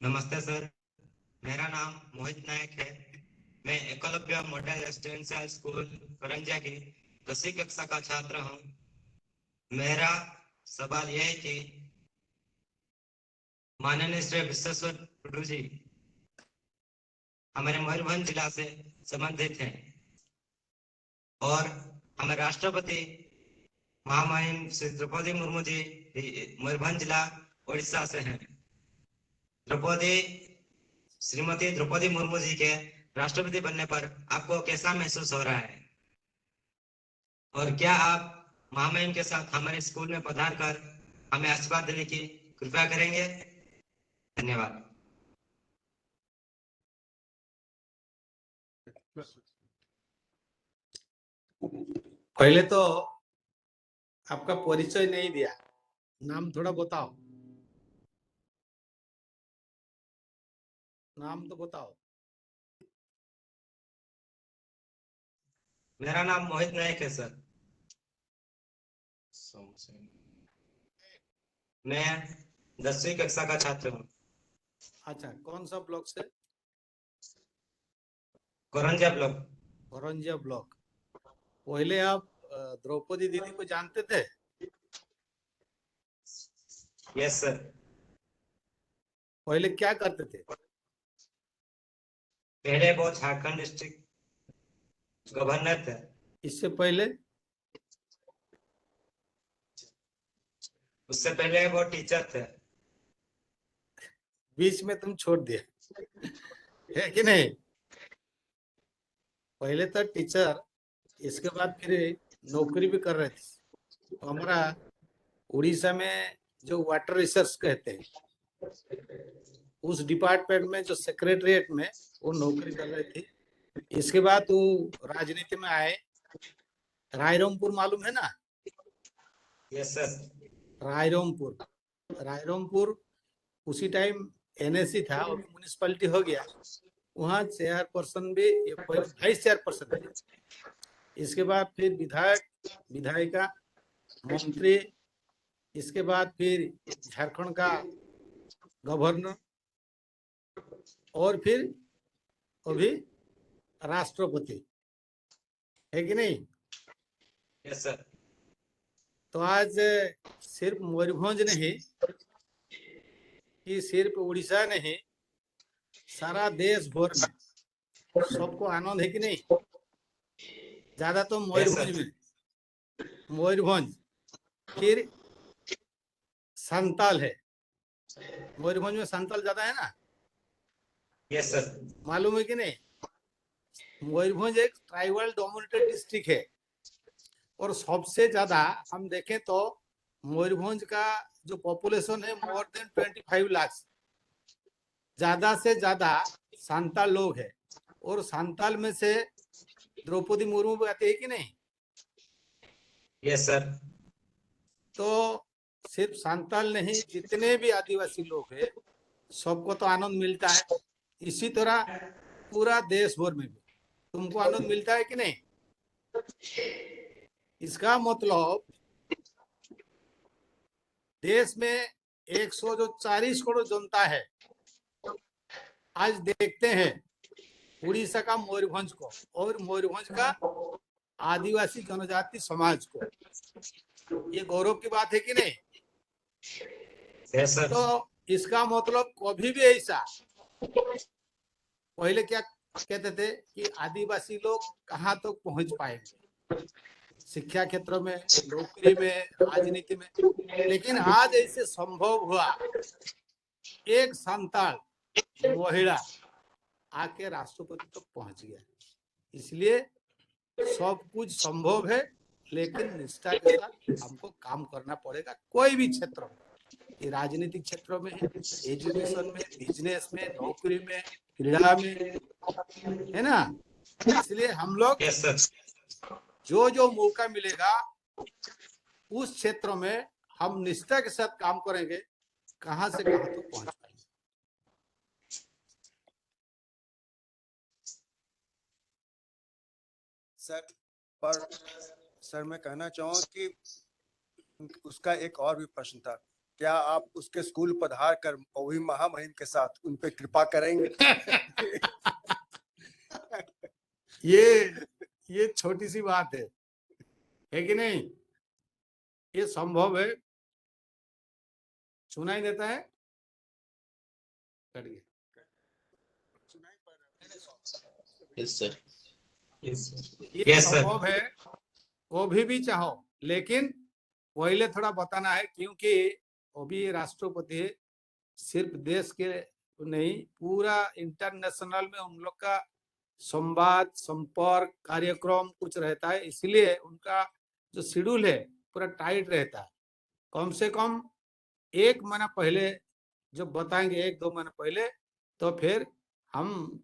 नमस्ते सर, मेरा नाम मोहित नायक है। मैं Eklavya model residential school Karanjia की 10वीं कक्षा का छात्र हूँ। मेरा सवाल यह है कि माननीय श्री विश्वेश्वर टुडू जी हमारे मयूरभंज जिला से संबंधित हैं और हमारे राष्ट्रपति महामहिम श्री द्रौपदी मुर्मू जी मयूरभंज जिला उड़ीसा से हैं। श्रीमती द्रौपदी मुर्मू जी के राष्ट्रपति बनने पर आपको कैसा महसूस हो रहा है, और क्या आप महामहिम के साथ हमारे स्कूल में पधार कर हमें आशीर्वाद देने की कृपया करेंगे? धन्यवाद। पहले तो आपका परिचय नहीं दिया, नाम थोड़ा बताओ, नाम तो बताओ। मेरा नाम मोहित नायक है सर। मैं 10वीं कक्षा का छात्र हूँ। अच्छा, कौन सा ब्लॉक से? करंजिया ब्लॉक। करंजिया ब्लॉक। पहले आप द्रौपदी दीदी को जानते थे? Yes sir. पहले क्या करते थे? पहले वो झारखंड डिस्ट्रिक्ट गवर्नर थे। इससे पहले? उससे पहले वो टीचर थे। बीच में तुम छोड़ दिया है कि नहीं? पहले तो टीचर, इसके बाद फिर नौकरी भी कर रहे थे। तो हमारा उड़ीसा में जो वाटर रिसर्च कहते हैं, उस डिपार्टमेंट में जो सेक्रेटरीट में वो नौकरी कर रहे थे। इसके बाद वो राजनीति में आए, रायरंगपुर मालूम है ना? Yes sir. रायरंगपुर उसी टाइम एनएसी था, और म्युनिसिपैलिटी हो गया। वहाँ चेयरपर्सन भी, वाइस चेयरपर्सन थे। इसके बाद फिर विधायक, विधायिका, मंत्री, इसके बाद फिर झारखंड का गवर्नर, और फिर अभी राष्ट्रपति, है कि नहीं? Yes sir. तो आज सिर्फ मयूरभंज नहीं कि सिर्फ उड़ीसा नहीं, सारा देश भर में सबको आनंद है कि नहीं? ज्यादा तो मयूरभंज में, मयूरभंज, फिर संताल है। मयूरभंज में संताल ज्यादा है ना? Yes sir. मालूम है कि नहीं? मयूरभंज एक ट्राइबल डोमिनेटेड डिस्ट्रिक्ट है, और सबसे ज्यादा हम देखें तो मयूरभंज का जो पॉपुलेशन है मोर देन 25 लाख, ज्यादा से ज्यादा संताल लोग है। और संताल में से द्रौपदी मुर्मू भी आती है कि नहीं? Yes sir. तो सिर्फ संताल नहीं, जितने भी आदिवासी लोग हैं सबको तो आनंद मिलता है। इसी तरह पूरा देश भर में भी तुमको आनंद मिलता है कि नहीं? इसका मतलब देश में 140 करोड़ जनता है। आज देखते हैं उड़ीसा का मयूरभंज को और मयूरभंज का आदिवासी जनजाति समाज को, ये गौरव की बात है कि नहीं? yes, sir. तो इसका मतलब कभी भी ऐसा, पहले क्या कहते थे कि आदिवासी लोग कहाँ तक तो पहुंच पाएंगे शिक्षा क्षेत्र में, नौकरी में, राजनीति में, लेकिन आज ऐसे संभव हुआ। एक संताल महिला आके राष्ट्रपति तक पहुंच गया। इसलिए सब कुछ संभव है, लेकिन निष्ठा के साथ हमको काम करना पड़ेगा। कोई भी क्षेत्र में, ये राजनीतिक क्षेत्र में, एजुकेशन में, बिजनेस में, नौकरी में, क्रीड़ा में, है ना? इसलिए हम लोग जो जो मौका मिलेगा उस क्षेत्र में हम निष्ठा के साथ काम करेंगे, कहां से कहां तक पहुंच पाएंगे। सर मैं कहना चाहूँ कि उसका एक और भी प्रश्न था, क्या आप उसके स्कूल पधार कर वही महामहिम के साथ उन पे कृपा करेंगे? ये छोटी सी बात है कि नहीं? ये संभव है। सुनाई देता है? Yes sir. ये संभव है, कभी भी चाहो, लेकिन पहले थोड़ा बताना है, क्योंकि अभी राष्ट्रपति सिर्फ देश के नहीं, पूरा इंटरनेशनल में उन लोग का संवाद, संपर्क, कार्यक्रम कुछ रहता है। इसलिए उनका जो शेड्यूल है पूरा टाइट रहता है। कम से कम 1 महीना पहले जब बताएंगे, 1-2 महीना पहले, तो फिर हम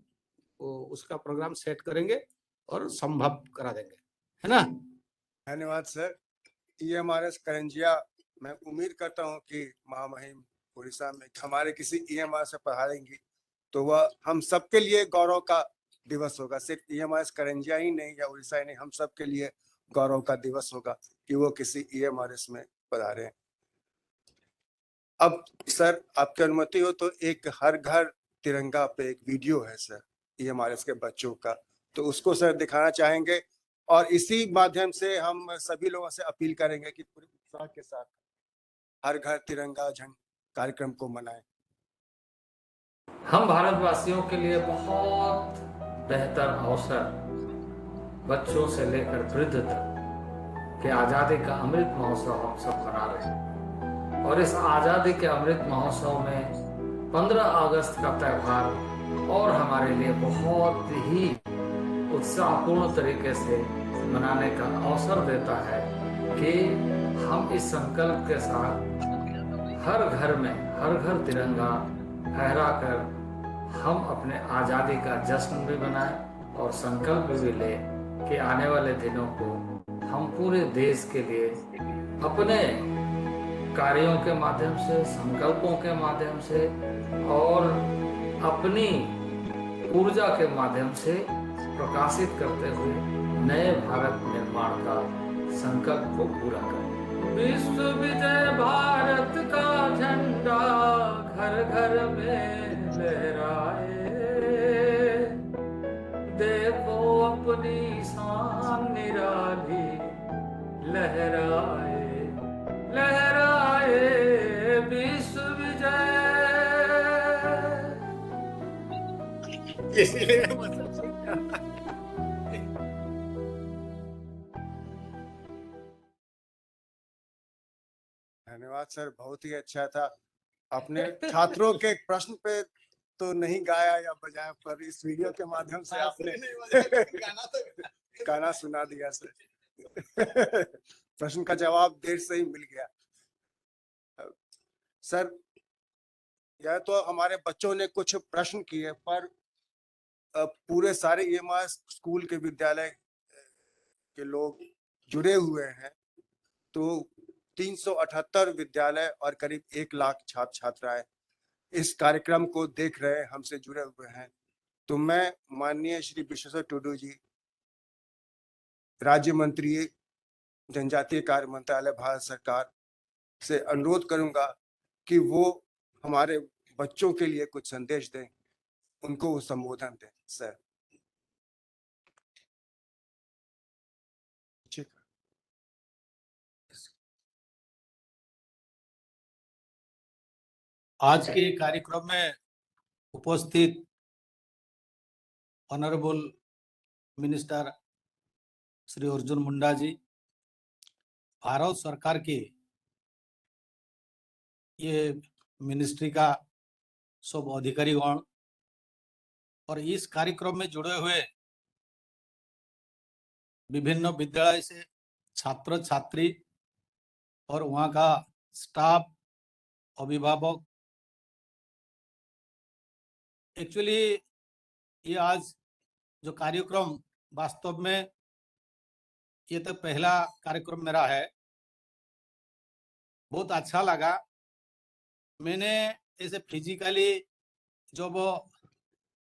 उसका प्रोग्राम सेट करेंगे और संभव करा देंगे, है ना? धन्यवाद सर। EMRS करंजिया, मैं उम्मीद करता हूं कि महामहिम उड़ीसा में हमारे किसी EMR से पधारेंगी तो वह हम सबके लिए गौरव का दिवस होगा। सिर्फ EMRS करंजिया ही नहीं या उड़ीसा ही नहीं, हम सबके लिए गौरव का दिवस होगा कि वो किसी EMRS में पधारे। अब सर आपकी अनुमति हो तो एक हर घर तिरंगा पे एक वीडियो है सर EMRS के बच्चों का, तो उसको सर दिखाना चाहेंगे और इसी माध्यम से हम सभी लोगों से अपील करेंगे कि पूरे उत्साह के साथ हर घर तिरंगा झंडा कार्यक्रम को मनाएं। हम भारतवासियों के लिए बहुत बेहतर अवसर, बच्चों से लेकर वृद्ध तक के आजादी का अमृत महोत्सव हम सब मना रहे हैं। और इस आजादी के अमृत महोत्सव में 15 अगस्त का त्योहार और हमारे लिए बहुत ही उत्साहपूर्ण तरीके से मनाने का अवसर देता है कि हम इस संकल्प के साथ हर घर में, हर घर तिरंगा फहरा कर हम अपने आजादी का जश्न भी मनाएं और संकल्प भी लें कि आने वाले दिनों को हम पूरे देश के लिए अपने कार्यों के माध्यम से, संकल्पों के माध्यम से और अपनी ऊर्जा के माध्यम से प्रकाशित करते हुए नए भारत निर्माण का संकल्प को पूरा करें। विश्व विजय भारत का झंडा घर घर में लहराए, देखो अपनी शान निराली लहराए, लहराए विश्व विजय। धन्यवाद सर, बहुत ही अच्छा था। अपने छात्रों के प्रश्न पे तो नहीं गाया या बजाया, पर इस वीडियो के माध्यम से आपने गाना सुना दिया सर। प्रश्न का जवाब देर से ही मिल गया सर। यह तो हमारे बच्चों ने कुछ प्रश्न किए, पर पूरे सारे EMR स्कूल के विद्यालय के लोग जुड़े हुए हैं, तो 378 विद्यालय और करीब 1 लाख छात्र छात्राएं इस कार्यक्रम को देख रहे हैं, हमसे जुड़े हुए हैं। तो मैं माननीय श्री विश्वेश्वर टुडू जी, राज्य मंत्री जनजातीय कार्य मंत्रालय भारत सरकार से अनुरोध करूंगा कि वो हमारे बच्चों के लिए कुछ संदेश दें, उनको संबोधन दें सर। ठीक। आज के कार्यक्रम में उपस्थित ऑनरेबल मिनिस्टर श्री अर्जुन मुंडा जी, भारत सरकार के ये मिनिस्ट्री का सब अधिकारीगण और इस कार्यक्रम में जुड़े हुए विभिन्न विद्यालय से छात्र छात्री और वहाँ का स्टाफ, अभिभावक। एक्चुअली ये आज जो कार्यक्रम वास्तव में ये तो पहला कार्यक्रम मेरा है, बहुत अच्छा लगा। मैंने ऐसे फिजिकली जब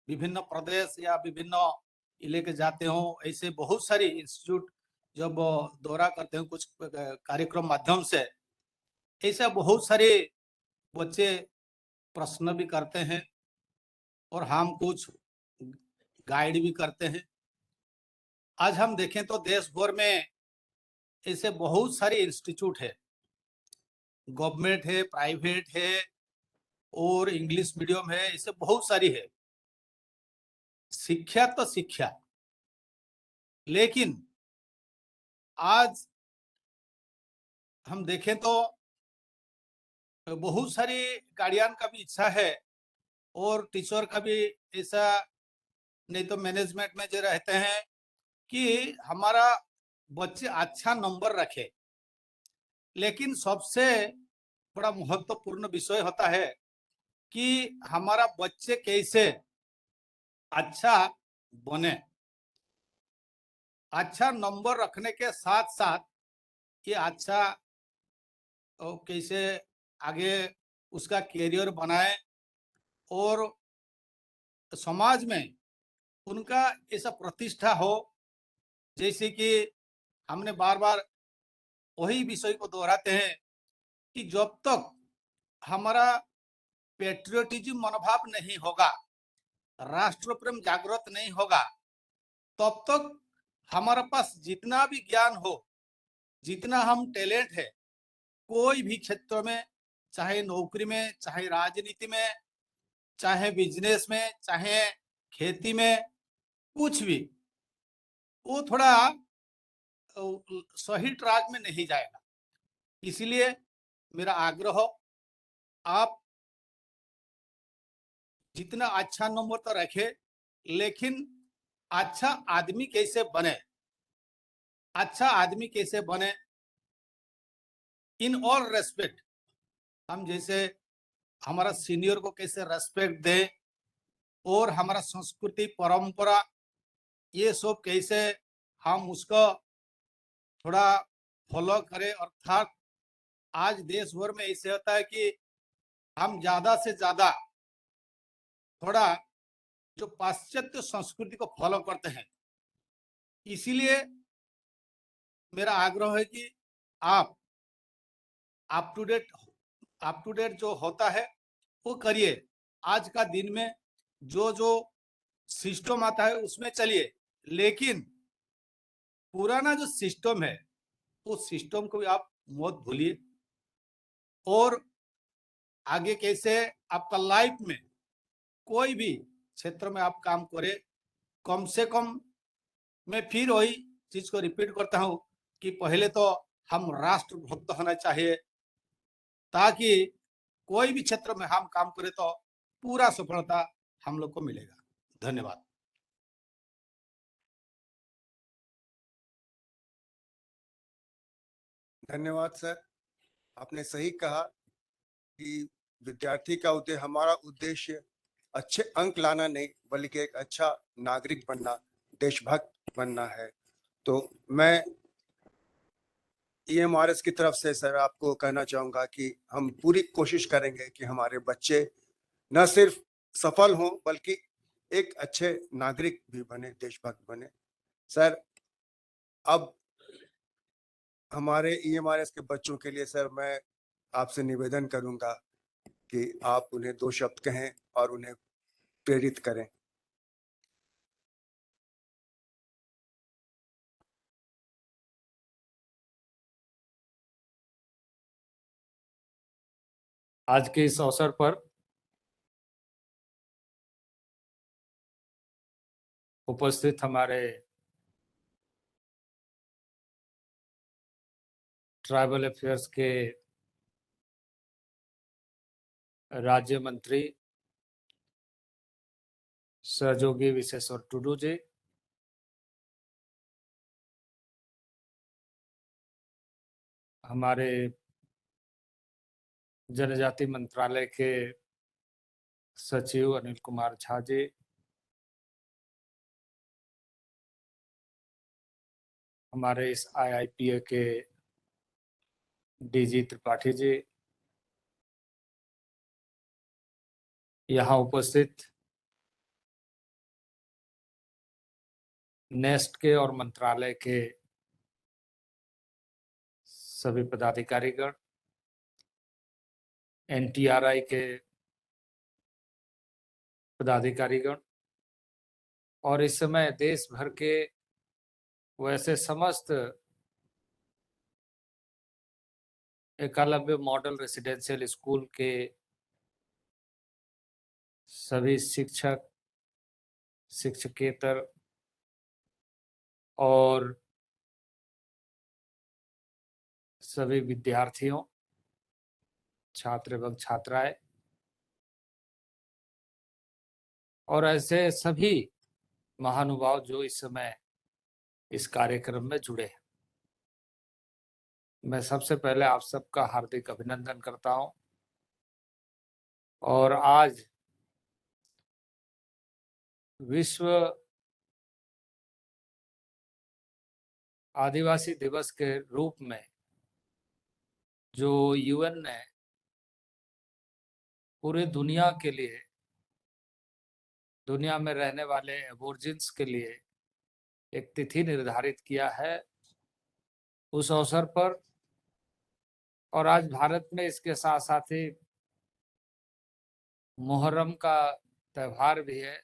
विभिन्न प्रदेश या विभिन्न इलाके जाते हूँ, ऐसे बहुत सारी इंस्टीट्यूट जब दौरा करते हूँ कुछ कार्यक्रम माध्यम से, ऐसा बहुत सारे बच्चे प्रश्न भी करते हैं और हम कुछ गाइड भी करते हैं। आज हम देखें तो देश भर में ऐसे बहुत सारे इंस्टीट्यूट है, गवर्नमेंट है, प्राइवेट है और इंग्लिश मीडियम है, ऐसे बहुत सारी है। शिक्षा तो शिक्षा, लेकिन आज हम देखें तो बहुत सारी गार्डियन का भी इच्छा है और टीचर का भी ऐसा, नहीं तो मैनेजमेंट में जो रहते हैं कि हमारा बच्चे अच्छा नंबर रखे। लेकिन सबसे बड़ा महत्वपूर्ण विषय होता है कि हमारा बच्चे कैसे अच्छा बने। अच्छा नंबर रखने के साथ साथ ये अच्छा कैसे आगे उसका कैरियर बनाए और समाज में उनका ऐसा प्रतिष्ठा हो। जैसे कि हमने बार बार वही विषय को दोहराते हैं कि जब तक हमारा पेट्रियोटिज्म मनोभाव नहीं होगा, राष्ट्र प्रेम जागृत नहीं होगा, तब तक हमारे पास जितना भी ज्ञान हो, जितना हम टैलेंट है, कोई भी क्षेत्र में, चाहे नौकरी में, चाहे राजनीति में, चाहे बिजनेस में, चाहे खेती में, कुछ भी, वो थोड़ा सही ट्रैक में नहीं जाएगा। इसलिए मेरा आग्रह, आप जितना अच्छा नंबर तो रखे, लेकिन अच्छा आदमी कैसे बने, अच्छा आदमी कैसे बने इन ऑल रेस्पेक्ट। हम जैसे हमारा सीनियर को कैसे रेस्पेक्ट दे और हमारा संस्कृति परंपरा ये सब कैसे हम उसको थोड़ा फॉलो करें। अर्थात आज देश भर में ऐसे होता है कि हम ज्यादा से ज्यादा थोड़ा जो पाश्चात्य संस्कृति को फॉलो करते हैं। इसीलिए मेरा आग्रह है कि आप अप टू डेट जो होता है वो करिए। आज का दिन में जो जो सिस्टम आता है उसमें चलिए, लेकिन पुराना जो सिस्टम है उस सिस्टम को भी आप मत भूलिए। और आगे कैसे आपका लाइफ में कोई भी क्षेत्र में आप काम करें, कम से कम मैं फिर वही चीज को रिपीट करता हूं कि पहले तो हम राष्ट्रभक्त होना चाहिए, ताकि कोई भी क्षेत्र में हम काम करें तो पूरा सफलता हम लोग को मिलेगा। धन्यवाद। धन्यवाद सर, आपने सही कहा कि विद्यार्थी का उद्देश्य, हमारा उद्देश्य अच्छे अंक लाना नहीं बल्कि एक अच्छा नागरिक बनना, देशभक्त बनना है। तो मैं EMRS की तरफ से सर आपको कहना चाहूंगा कि हम पूरी कोशिश करेंगे कि हमारे बच्चे न सिर्फ सफल हों बल्कि एक अच्छे नागरिक भी बने, देशभक्त बने। सर अब हमारे EMRS के बच्चों के लिए सर मैं आपसे निवेदन करूंगा कि आप उन्हें 2 शब्द कहें और उन्हें प्रेरित करें। आज के इस अवसर पर उपस्थित हमारे ट्राइबल अफेयर्स के राज्य मंत्री सहयोगी विशेश्वर टुडू जी, हमारे जनजाति मंत्रालय के सचिव अनिल कुमार झा जी, हमारे इस IIPA के DG त्रिपाठी जी, यहाँ उपस्थित नेस्ट के और मंत्रालय के सभी पदाधिकारीगण, NTRI के पदाधिकारीगण और इस समय देश भर के वैसे समस्त एकलव्य मॉडल रेसिडेंशियल स्कूल के सभी शिक्षक, शिक्षकेतर और सभी विद्यार्थियों, छात्र एवं छात्राएं और ऐसे सभी महानुभाव जो इस समय इस कार्यक्रम में जुड़े हैं, मैं सबसे पहले आप सबका हार्दिक अभिनंदन करता हूं। और आज विश्व आदिवासी दिवस के रूप में जो UN ने पूरे दुनिया के लिए, दुनिया में रहने वाले एबोर्जिन्स के लिए एक तिथि निर्धारित किया है, उस अवसर पर और आज भारत में इसके साथ साथ ही मुहर्रम का त्यौहार भी है,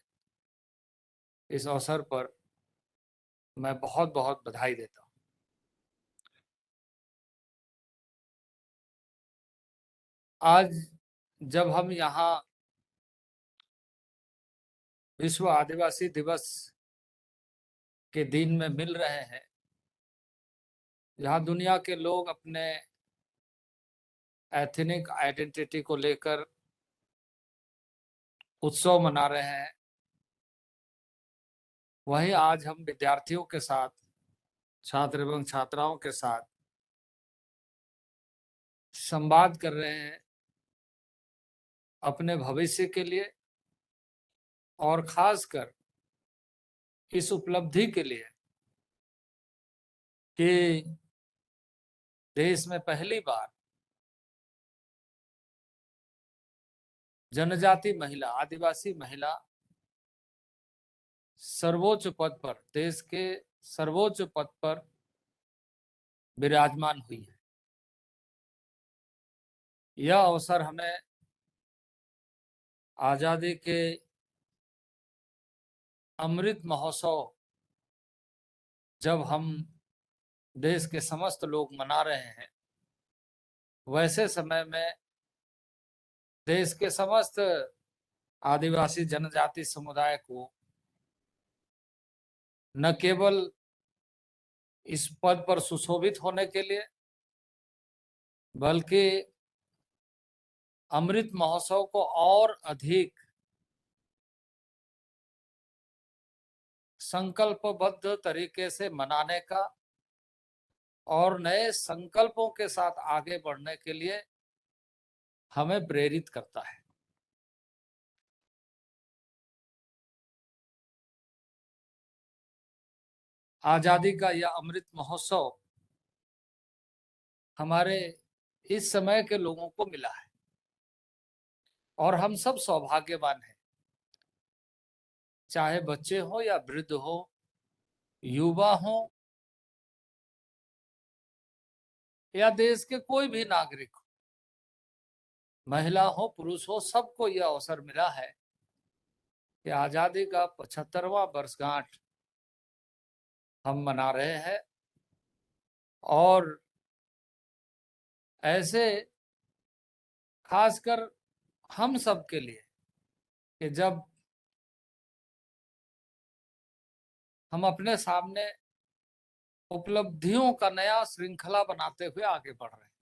इस अवसर पर मैं बहुत बहुत बधाई देता हूं। आज जब हम यहाँ विश्व आदिवासी दिवस के दिन में मिल रहे हैं, जहाँ दुनिया के लोग अपने एथनिक आइडेंटिटी को लेकर उत्सव मना रहे हैं, वहीं आज हम विद्यार्थियों के साथ, छात्र एवं छात्राओं के साथ संवाद कर रहे हैं अपने भविष्य के लिए और खासकर इस उपलब्धि के लिए कि देश में पहली बार जनजाति महिला, आदिवासी महिला सर्वोच्च पद पर, देश के सर्वोच्च पद पर विराजमान हुई है। यह अवसर हमें आजादी के अमृत महोत्सव जब हम देश के समस्त लोग मना रहे हैं, वैसे समय में देश के समस्त आदिवासी जनजाति समुदाय को न केवल इस पद पर सुशोभित होने के लिए, बल्कि अमृत महोत्सव को और अधिक संकल्पबद्ध तरीके से मनाने का और नए संकल्पों के साथ आगे बढ़ने के लिए हमें प्रेरित करता है। आजादी का यह अमृत महोत्सव हमारे इस समय के लोगों को मिला है और हम सब सौभाग्यवान हैं, चाहे बच्चे हो या वृद्ध हो, युवा हो या देश के कोई भी नागरिक हो, महिला हो पुरुष हो, सबको यह अवसर मिला है कि आजादी का 75वां वर्षगांठ हम मना रहे हैं। और ऐसे खासकर हम सब के लिए कि जब हम अपने सामने उपलब्धियों का नया श्रृंखला बनाते हुए आगे बढ़ रहे हैं।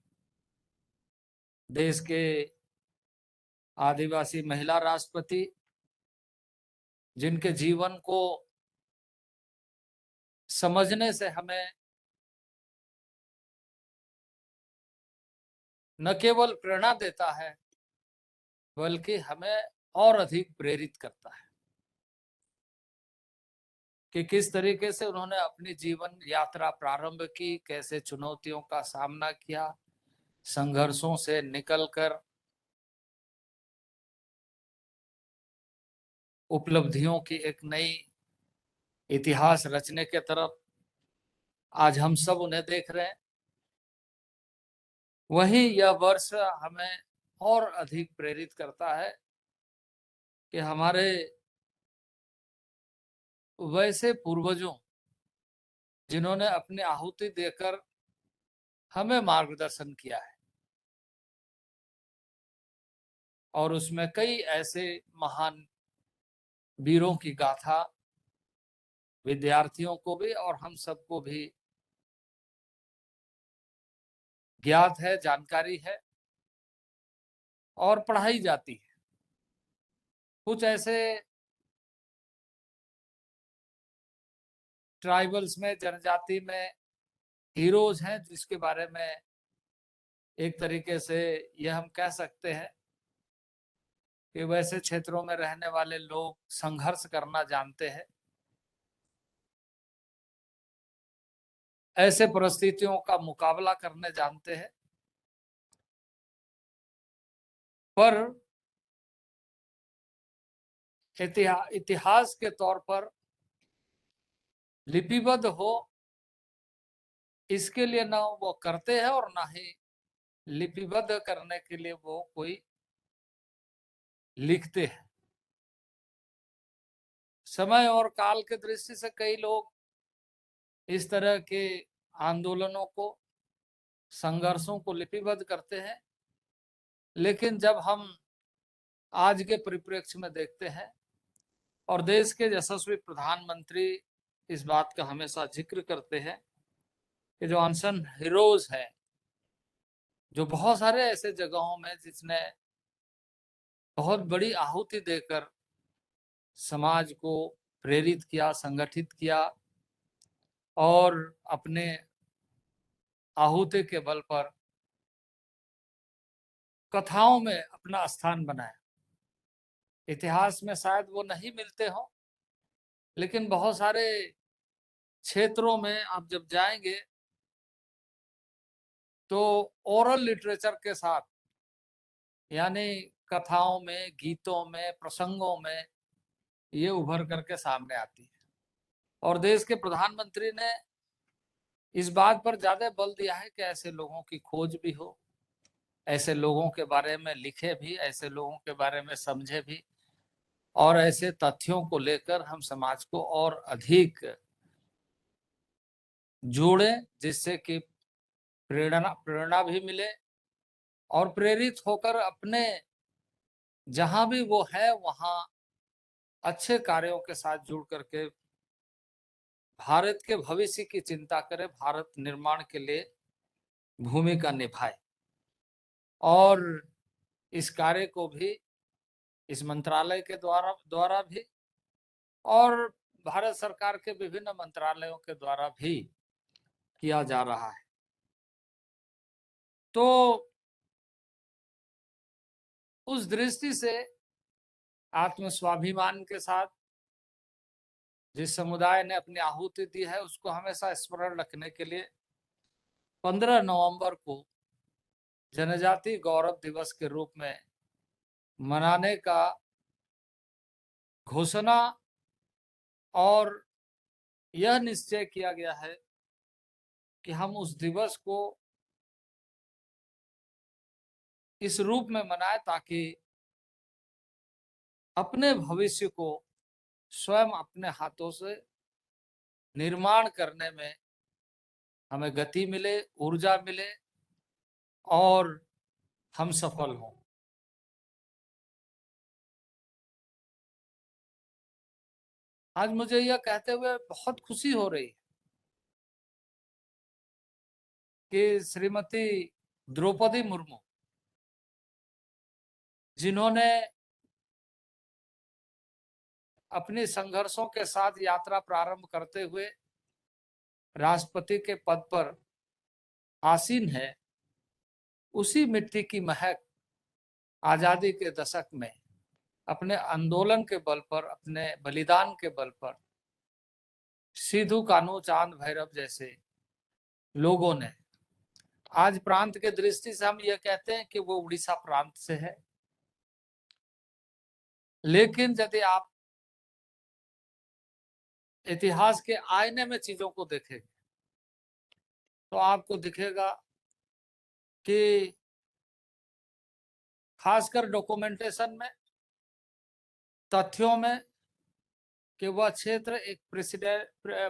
देश के आदिवासी महिला राष्ट्रपति, जिनके जीवन को समझने से हमें न केवल प्रेरणा देता है, बल्कि हमें और अधिक प्रेरित करता है कि किस तरीके से उन्होंने अपनी जीवन यात्रा प्रारंभ की, कैसे चुनौतियों का सामना किया, संघर्षों से निकलकर उपलब्धियों की एक नई इतिहास रचने के तरफ आज हम सब उन्हें देख रहे हैं। वही यह वर्ष हमें और अधिक प्रेरित करता है कि हमारे वैसे पूर्वजों जिन्होंने अपनी आहुति देकर हमें मार्गदर्शन किया है, और उसमें कई ऐसे महान वीरों की गाथा विद्यार्थियों को भी और हम सबको भी ज्ञात है, जानकारी है और पढ़ाई जाती है। कुछ ऐसे ट्राइबल्स में, जनजाति में हीरोज हैं जिसके बारे में एक तरीके से यह हम कह सकते हैं कि वैसे क्षेत्रों में रहने वाले लोग संघर्ष करना जानते हैं। ऐसे परिस्थितियों का मुकाबला करने जानते हैं, पर इतिहास के तौर पर लिपिबद्ध हो इसके लिए ना वो करते हैं और ना ही लिपिबद्ध करने के लिए वो कोई लिखते हैं। समय और काल के दृष्टि से कई लोग इस तरह के आंदोलनों को, संघर्षों को लिपिबद्ध करते हैं, लेकिन जब हम आज के परिप्रेक्ष्य में देखते हैं और देश के यशस्वी प्रधानमंत्री इस बात का हमेशा जिक्र करते हैं कि जो अनसन हीरोज हैं, जो बहुत सारे ऐसे जगहों में जिसने बहुत बड़ी आहुति देकर समाज को प्रेरित किया, संगठित किया और अपने आहुति के बल पर कथाओं में अपना स्थान बनाया। इतिहास में शायद वो नहीं मिलते हो, लेकिन बहुत सारे क्षेत्रों में आप जब जाएंगे तो ओरल लिटरेचर के साथ, यानी कथाओं में, गीतों में, प्रसंगों में ये उभर करके सामने आती है। और देश के प्रधानमंत्री ने इस बात पर ज्यादा बल दिया है कि ऐसे लोगों की खोज भी हो, ऐसे लोगों के बारे में लिखे भी, ऐसे लोगों के बारे में समझे भी, और ऐसे तथ्यों को लेकर हम समाज को और अधिक जोड़े, जिससे कि प्रेरणा भी मिले और प्रेरित होकर अपने जहां भी वो है वहां अच्छे कार्यों के साथ जुड़ करके भारत के भविष्य की चिंता करे, भारत निर्माण के लिए भूमिका निभाए। और इस कार्य को भी इस मंत्रालय के द्वारा भी और भारत सरकार के विभिन्न मंत्रालयों के द्वारा भी किया जा रहा है। तो उस दृष्टि से आत्म स्वाभिमान के साथ जिस समुदाय ने अपनी आहुति दी है, उसको हमेशा स्मरण रखने के लिए 15 नवंबर को जनजाति गौरव दिवस के रूप में मनाने का घोषणा और यह निश्चय किया गया है कि हम उस दिवस को इस रूप में मनाएं ताकि अपने भविष्य को स्वयं अपने हाथों से निर्माण करने में हमें गति मिले, ऊर्जा मिले और हम सफल हों। आज मुझे यह कहते हुए बहुत खुशी हो रही है कि श्रीमती द्रौपदी मुर्मू, जिन्होंने अपने संघर्षों के साथ यात्रा प्रारंभ करते हुए राष्ट्रपति के पद पर आसीन है, उसी मिट्टी की महक आजादी के दशक में अपने आंदोलन के बल पर, अपने बलिदान के बल पर सिद्धू कान्हू चांद भैरव जैसे लोगों ने, आज प्रांत के दृष्टि से हम यह कहते हैं कि वो उड़ीसा प्रांत से है, लेकिन यदि आप इतिहास के आईने में चीजों को देखेंगे तो आपको दिखेगा कि खासकर डॉक्यूमेंटेशन में, तथ्यों में, कि वह क्षेत्र एक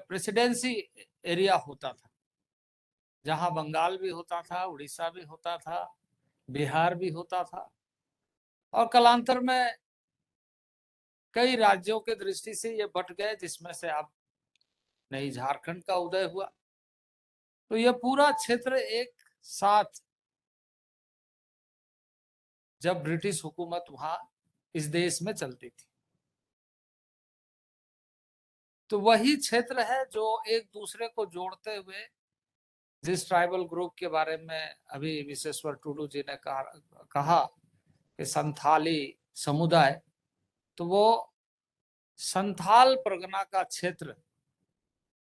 प्रेसिडेंसी एरिया होता था, जहां बंगाल भी होता था, उड़ीसा भी होता था, बिहार भी होता था, और कालांतर में कई राज्यों के दृष्टि से ये बट गए, जिसमें से अब नई झारखंड का उदय हुआ। तो यह पूरा क्षेत्र एक साथ, जब ब्रिटिश हुकूमत वहां इस देश में चलती थी, तो वही क्षेत्र है जो एक दूसरे को जोड़ते हुए, जिस ट्राइबल ग्रुप के बारे में अभी विश्वेश्वर टुडू जी ने कहा कि संथाली समुदाय, तो वो संथाल परगना का क्षेत्र,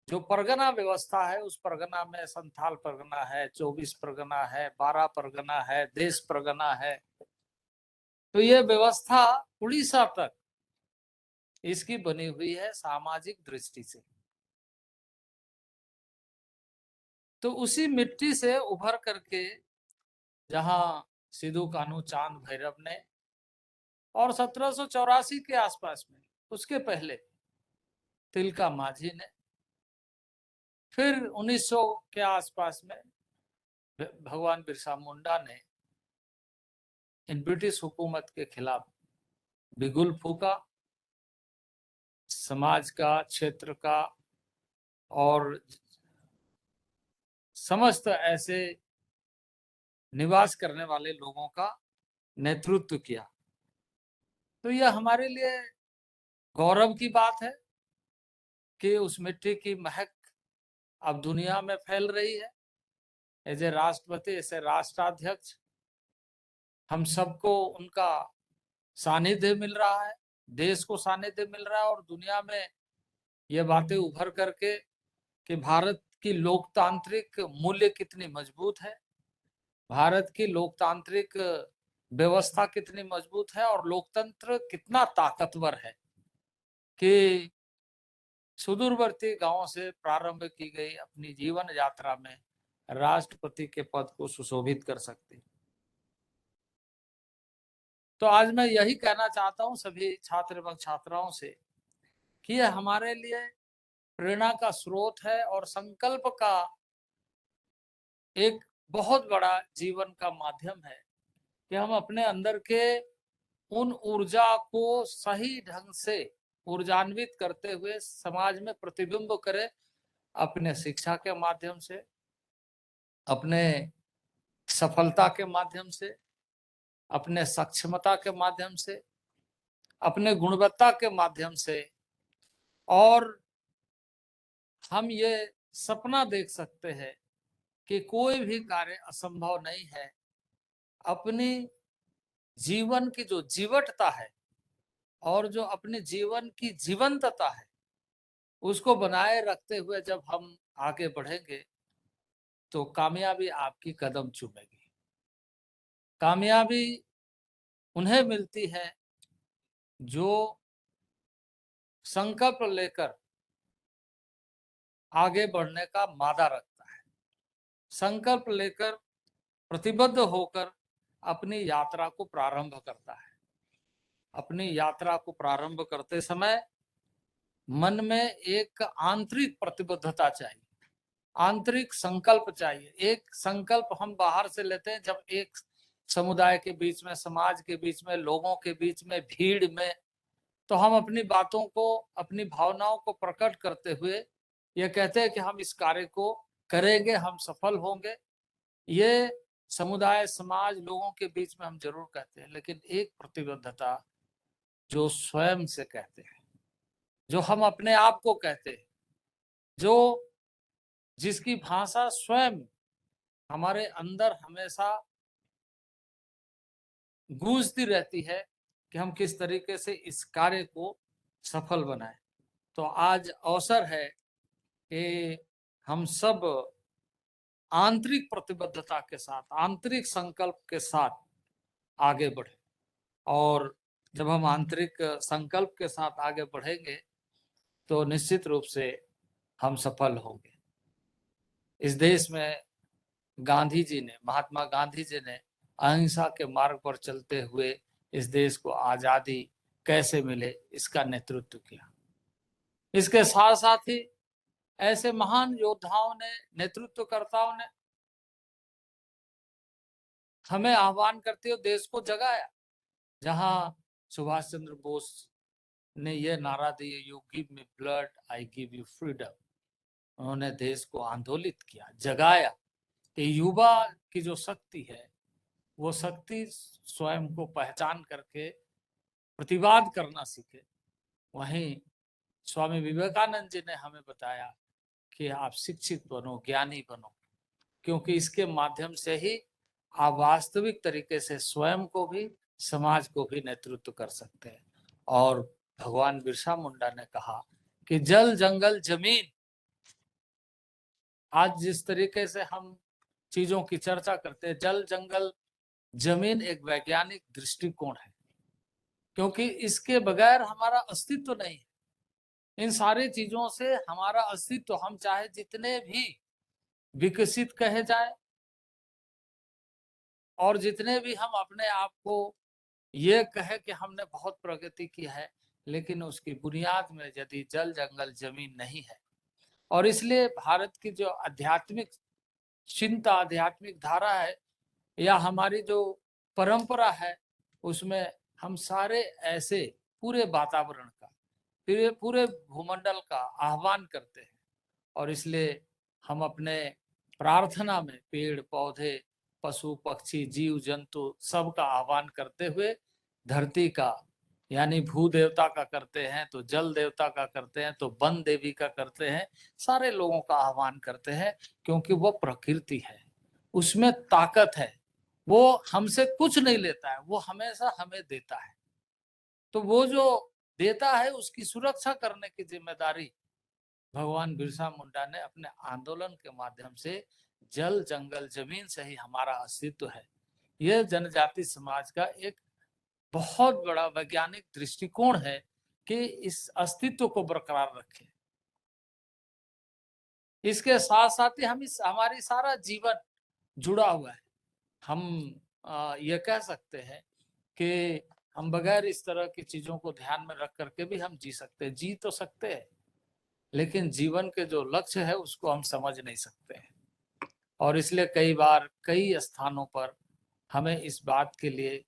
जो परगना व्यवस्था है, उस परगना में संथाल परगना है, 24 परगना है, 12 परगना है, देश परगना है। तो ये व्यवस्था उड़ीसा तक इसकी बनी हुई है सामाजिक दृष्टि से। तो उसी मिट्टी से उभर करके जहां सिद्धू कान्हू चांद भैरव ने, और 1784 के आसपास में, उसके पहले तिलका माझी ने, फिर 1900 के आसपास में भगवान बिरसा मुंडा ने इन ब्रिटिश हुकूमत के खिलाफ बिगुल फूका, समाज का, क्षेत्र का और समस्त ऐसे निवास करने वाले लोगों का नेतृत्व किया। तो यह हमारे लिए गौरव की बात है कि उस मिट्टी की महक अब दुनिया में फैल रही है। एज ए राष्ट्रपति, ऐसे राष्ट्राध्यक्ष, हम सबको उनका सानिध्य मिल रहा है, देश को सानिध्य मिल रहा है, और दुनिया में ये बातें उभर करके कि भारत की लोकतांत्रिक मूल्य कितनी मजबूत है, भारत की लोकतांत्रिक व्यवस्था कितनी मजबूत है और लोकतंत्र कितना ताकतवर है कि सुदूरवर्ती गांवों से प्रारंभ की गई अपनी जीवन यात्रा में राष्ट्रपति के पद को सुशोभित कर सकती। तो आज मैं यही कहना चाहता हूं सभी छात्र एवं छात्राओं से कि यह हमारे लिए प्रेरणा का स्रोत है और संकल्प का एक बहुत बड़ा जीवन का माध्यम है कि हम अपने अंदर के उन ऊर्जा को सही ढंग से ऊर्जान्वित करते हुए समाज में प्रतिबिंब करें, अपने शिक्षा के माध्यम से, अपने सफलता के माध्यम से, अपने सक्षमता के माध्यम से, अपने गुणवत्ता के माध्यम से। और हम ये सपना देख सकते हैं कि कोई भी कार्य असंभव नहीं है। अपनी जीवन की जो जीवटता है और जो अपने जीवन की जीवंतता है उसको बनाए रखते हुए जब हम आगे बढ़ेंगे तो कामयाबी आपकी कदम चूमेगी। कामयाबी उन्हें मिलती है जो संकल्प लेकर आगे बढ़ने का मादा रखता है, संकल्प लेकर प्रतिबद्ध होकर अपनी यात्रा को प्रारंभ करता है। अपनी यात्रा को प्रारंभ करते समय मन में एक आंतरिक प्रतिबद्धता चाहिए, आंतरिक संकल्प चाहिए। एक संकल्प हम बाहर से लेते हैं जब एक समुदाय के बीच में, समाज के बीच में, लोगों के बीच में, भीड़ में, तो हम अपनी बातों को, अपनी भावनाओं को प्रकट करते हुए ये कहते हैं कि हम इस कार्य को करेंगे, हम सफल होंगे। ये समुदाय, समाज, लोगों के बीच में हम जरूर कहते हैं, लेकिन एक प्रतिबद्धता जो स्वयं से कहते हैं, जो हम अपने आप को कहते हैं, जो जिसकी भाषा स्वयं हमारे अंदर हमेशा गूंजती रहती है कि हम किस तरीके से इस कार्य को सफल बनाएं। तो आज अवसर है कि हम सब आंतरिक प्रतिबद्धता के साथ, आंतरिक संकल्प के साथ आगे बढ़े। और जब हम आंतरिक संकल्प के साथ आगे बढ़ेंगे तो निश्चित रूप से हम सफल होंगे। इस देश में गांधी जी ने, महात्मा गांधी जी ने अहिंसा के मार्ग पर चलते हुए इस देश को आजादी कैसे मिले इसका नेतृत्व किया। इसके साथ साथ ही ऐसे महान योद्धाओं ने, नेतृत्वकर्ताओं ने हमें आह्वान करते हुए देश को जगाया। जहां सुभाष चंद्र बोस ने यह नारा दिया, you give me blood I give you freedom. उन्होंने देश को आंदोलित किया, जगाया कि युवा की जो शक्ति है वो शक्ति स्वयं को पहचान करके प्रतिवाद करना सीखे। वहीं स्वामी विवेकानंद जी ने हमें बताया कि आप शिक्षित बनो, ज्ञानी बनो, क्योंकि इसके माध्यम से ही आप वास्तविक तरीके से स्वयं को भी, समाज को भी नेतृत्व कर सकते हैं। और भगवान बिरसा मुंडा ने कहा कि जल, जंगल, जमीन, आज जिस तरीके से हम चीजों की चर्चा करते हैं, जल, जंगल, जमीन एक वैज्ञानिक दृष्टिकोण है, क्योंकि इसके बगैर हमारा अस्तित्व नहीं है। इन सारी चीजों से हमारा अस्तित्व, हम चाहे जितने भी विकसित कहे जाए और जितने भी हम अपने आप को ये कहे कि हमने बहुत प्रगति की है, लेकिन उसकी बुनियाद में यदि जल, जंगल, जमीन नहीं है। और इसलिए भारत की जो आध्यात्मिक चिंता, आध्यात्मिक धारा है या हमारी जो परंपरा है, उसमें हम सारे ऐसे पूरे वातावरण का, पूरे भूमंडल का आह्वान करते हैं। और इसलिए हम अपने प्रार्थना में पेड़, पौधे, पशु, पक्षी, जीव जंतु सबका आह्वान करते हुए धरती का, यानी भू देवता का करते हैं, तो जल देवता का करते हैं, तो वन देवी का करते हैं, सारे लोगों का आह्वान करते हैं, क्योंकि वो प्रकृति है, उसमें ताकत है, वो हमसे कुछ नहीं लेता है, वो हमेशा हमें देता है। तो वो जो देता है उसकी सुरक्षा करने की जिम्मेदारी भगवान बिरसा मुंडा ने अपने आंदोलन के माध्यम से जल जंगल जमीन से ही हमारा अस्तित्व है। यह जनजाति समाज का एक बहुत बड़ा वैज्ञानिक दृष्टिकोण है कि इस अस्तित्व को बरकरार रखें। इसके साथ साथ ही हमारी सारा जीवन जुड़ा हुआ है। हम ये कह सकते हैं कि हम बगैर इस तरह की चीजों को ध्यान में रख करके भी हम जी सकते हैं, जी तो सकते हैं, लेकिन जीवन के जो लक्ष्य है उसको हम समझ नहीं सकते हैं। और इसलिए कई बार कई स्थानों पर हमें इस बात के लिए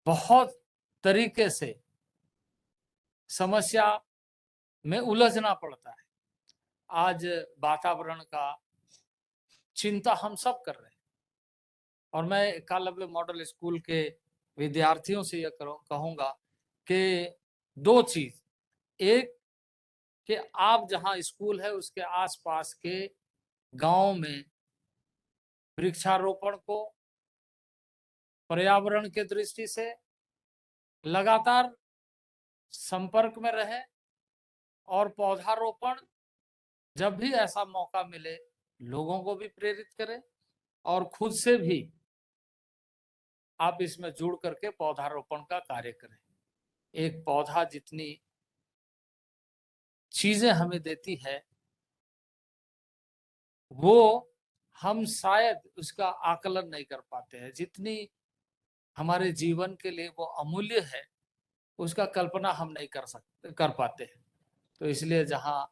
बहुत तरीके से समस्या में उलझना पड़ता है। आज वातावरण का चिंता हम सब कर रहे हैं, और मैं एकलव्य मॉडल स्कूल के विद्यार्थियों से यह कहूंगा कि दो चीज, एक कि आप जहां स्कूल है उसके आसपास के गांव में वृक्षारोपण को पर्यावरण के दृष्टि से लगातार संपर्क में रहे, और पौधारोपण जब भी ऐसा मौका मिले लोगों को भी प्रेरित करें, और खुद से भी आप इसमें जुड़ करके पौधारोपण का कार्य करें। एक पौधा जितनी चीजें हमें देती है वो हम शायद उसका आकलन नहीं कर पाते हैं। जितनी हमारे जीवन के लिए वो अमूल्य है उसका कल्पना हम नहीं कर पाते हैं। तो इसलिए जहां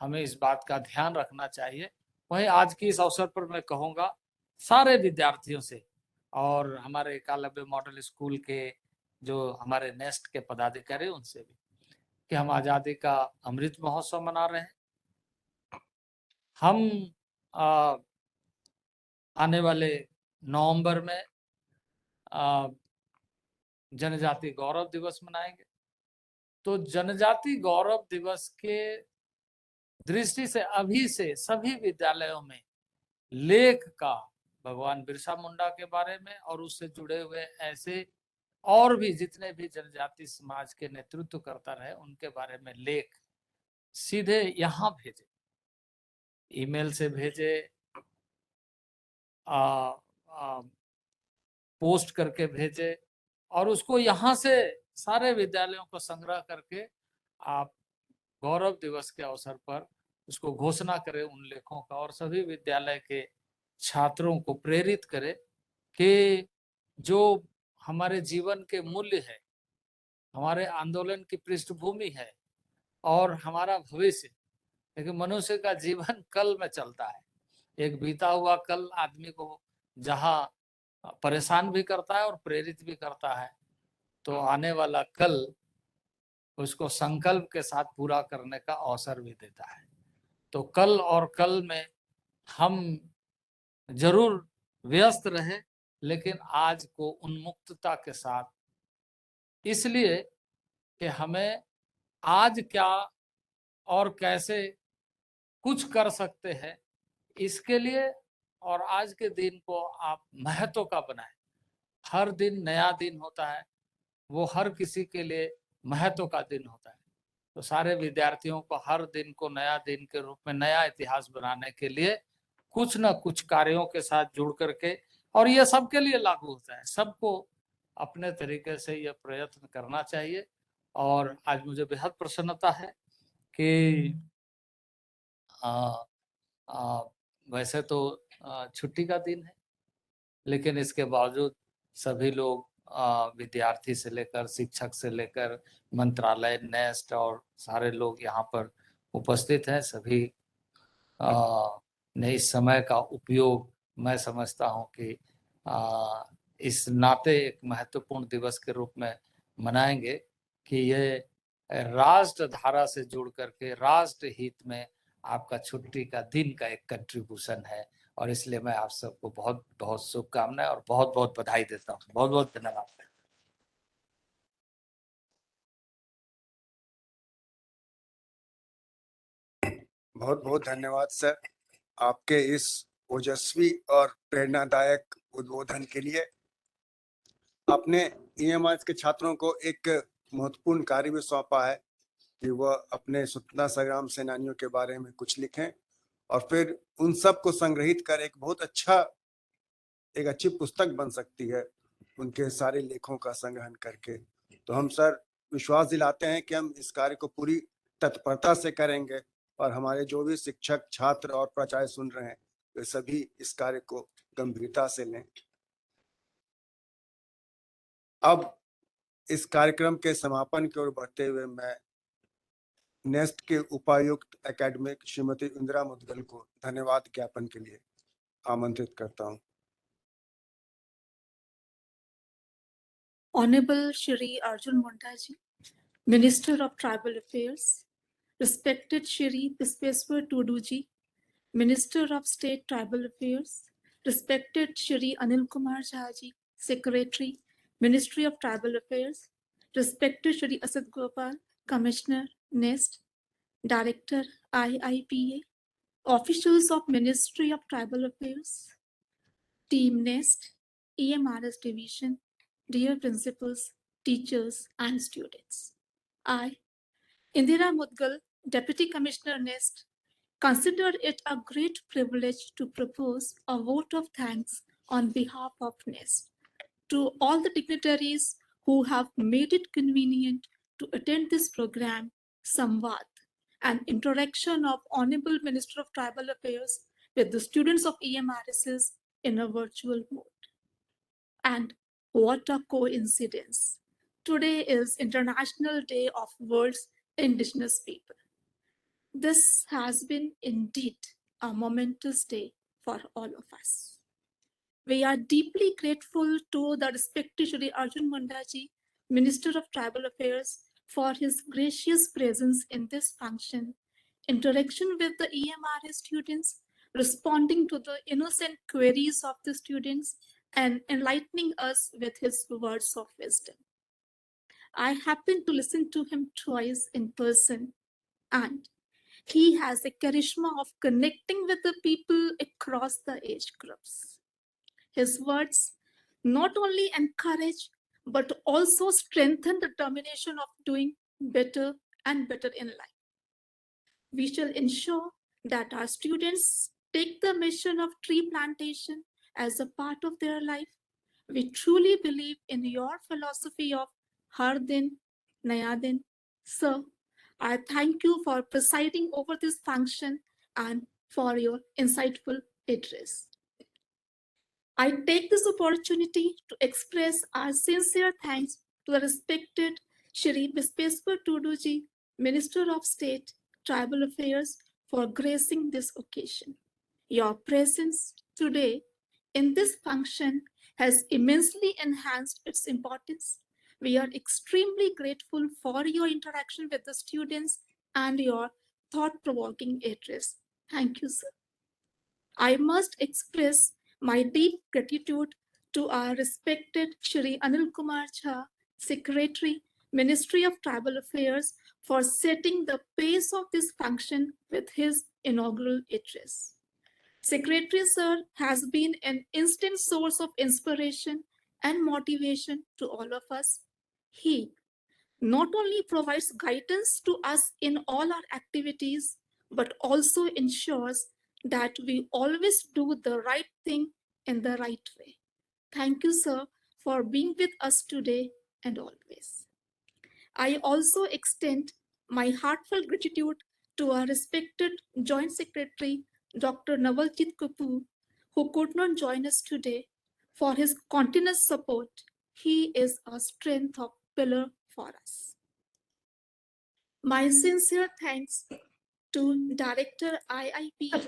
हमें इस बात का ध्यान रखना चाहिए, वहीं आज की इस अवसर पर मैं कहूँगा सारे विद्यार्थियों से और हमारे एकलव्य मॉडल स्कूल के जो हमारे नेस्ट के पदाधिकारी उनसे भी कि हम आज़ादी का अमृत महोत्सव मना रहे हैं। हम आने वाले नवंबर में जनजाति गौरव दिवस मनाएंगे। तो जनजाति गौरव दिवस के दृष्टि से अभी से सभी विद्यालयों में लेख का भगवान बिरसा मुंडा के बारे में और उससे जुड़े हुए ऐसे और भी जितने भी जनजाति समाज के नेतृत्व करता रहे उनके बारे में लेख सीधे यहाँ भेजे, ईमेल से भेजे, पोस्ट करके भेजे, और उसको यहाँ से सारे विद्यालयों को संग्रह करके आप गौरव दिवस के अवसर पर उसको घोषणा करें उन लेखों का, और सभी विद्यालय के छात्रों को प्रेरित करें कि जो हमारे जीवन के मूल्य है, हमारे आंदोलन की पृष्ठभूमि है और हमारा भविष्य, लेकिन मनुष्य का जीवन कल में चलता है। एक बीता हुआ कल आदमी को जहाँ परेशान भी करता है और प्रेरित भी करता है, तो आने वाला कल उसको संकल्प के साथ पूरा करने का अवसर भी देता है। तो कल और कल में हम जरूर व्यस्त रहे, लेकिन आज को उन्मुक्तता के साथ, इसलिए कि हमें आज क्या और कैसे कुछ कर सकते हैं इसके लिए, और आज के दिन को आप महत्व का बनाएं। हर दिन नया दिन होता है, वो हर किसी के लिए महत्व का दिन होता है। तो सारे विद्यार्थियों को हर दिन को नया दिन के रूप में नया इतिहास बनाने के लिए कुछ न कुछ कार्यों के साथ जुड़ करके, और ये सबके लिए लागू होता है, सबको अपने तरीके से ये प्रयत्न करना चाहिए। और आज मुझे बेहद प्रसन्नता है कि वैसे तो छुट्टी का दिन है, लेकिन इसके बावजूद सभी लोग विद्यार्थी से लेकर शिक्षक से लेकर मंत्रालय, नेस्ट और सारे लोग यहाँ पर उपस्थित हैं। सभी ने इस समय का उपयोग मैं समझता हूँ कि इस नाते एक महत्वपूर्ण दिवस के रूप में मनाएंगे कि ये राष्ट्र धारा से जुड़ करके राष्ट्र हित में आपका छुट्टी का दिन का एक कंट्रीब्यूशन है। और इसलिए मैं आप सबको बहुत बहुत शुभकामनाएं और बहुत बहुत बधाई देता हूँ। बहुत बहुत धन्यवाद। बहुत बहुत धन्यवाद सर आपके इस ओजस्वी और प्रेरणादायक उद्बोधन के लिए। आपने ईएमआर के छात्रों को एक महत्वपूर्ण कार्य भी सौंपा है कि वह अपने स्वतंत्रता संग्राम सेनानियों के बारे में कुछ लिखें और फिर उन सब को संग्रहित कर एक बहुत एक अच्छी पुस्तक बन सकती है उनके सारे लेखों का संग्रहण करके। तो हम सर विश्वास दिलाते हैं कि हम इस कार्य को पूरी तत्परता से करेंगे और हमारे जो भी शिक्षक, छात्र और प्राचार्य सुन रहे हैं वे सभी इस कार्य को गंभीरता से लें। अब इस कार्यक्रम के समापन की ओर बढ़ते हुए मैं नेस्ट के उपायुक्त एकेडमिक श्रीमती इंदिरा मुदगल को धन्यवाद ज्ञापन के लिए आमंत्रित करता हूं। Honorable Shri Arjun Mundaji, Minister of Tribal Affairs, respected Shri Bispeswar Tuduji, Minister of State Tribal Affairs, respected Shri Anil Kumar Jhaji, Secretary, Ministry of Tribal Affairs, respected Shri Asad Gopal, Commissioner, NEST, Director, IIPA, officials of Ministry of Tribal Affairs, Team NEST, EMRS Division, dear principals, teachers, and students. I, Indira Mudgal, Deputy Commissioner NEST, consider it a great privilege to propose a vote of thanks on behalf of NEST to all the dignitaries who have made it convenient to attend this program, Samvad, an interaction of Honorable Minister of Tribal Affairs with the students of EMRSs in a virtual mode. And what a coincidence. Today is International Day of World's Indigenous People. This has been indeed a momentous day for all of us. We are deeply grateful to the respected Shri Arjun Mundaji, Minister of Tribal Affairs, for his gracious presence in this function, interaction with the EMRS students, responding to the innocent queries of the students, and enlightening us with his words of wisdom. I happened to listen to him twice in person, and he has a charisma of connecting with the people across the age groups. His words not only encourage, but also strengthen the determination of doing better and better in life. We shall ensure that our students take the mission of tree plantation as a part of their life. We truly believe in your philosophy of Har Din, Naya Din. Sir, I thank you for presiding over this function and for your insightful address. I take this opportunity to express our sincere thanks to the respected Shri Bispeswar Tuduji, Minister of State, Tribal Affairs, for gracing this occasion. Your presence today in this function has immensely enhanced its importance. We are extremely grateful for your interaction with the students and your thought-provoking address. Thank you, sir. I must express my deep gratitude to our respected Shri Anil Kumar Jha, Secretary, Ministry of Tribal Affairs, for setting the pace of this function with his inaugural address. Secretary Sir has been an instant source of inspiration and motivation to all of us. He not only provides guidance to us in all our activities, but also ensures that we always do the right thing in the right way. Thank you, sir, for being with us today and always. I also extend my heartfelt gratitude to our respected Joint Secretary, Dr. Nawaljit Kapoor, who could not join us today, for his continuous support. He is a strength of pillar for us. My sincere thanks to Director IIP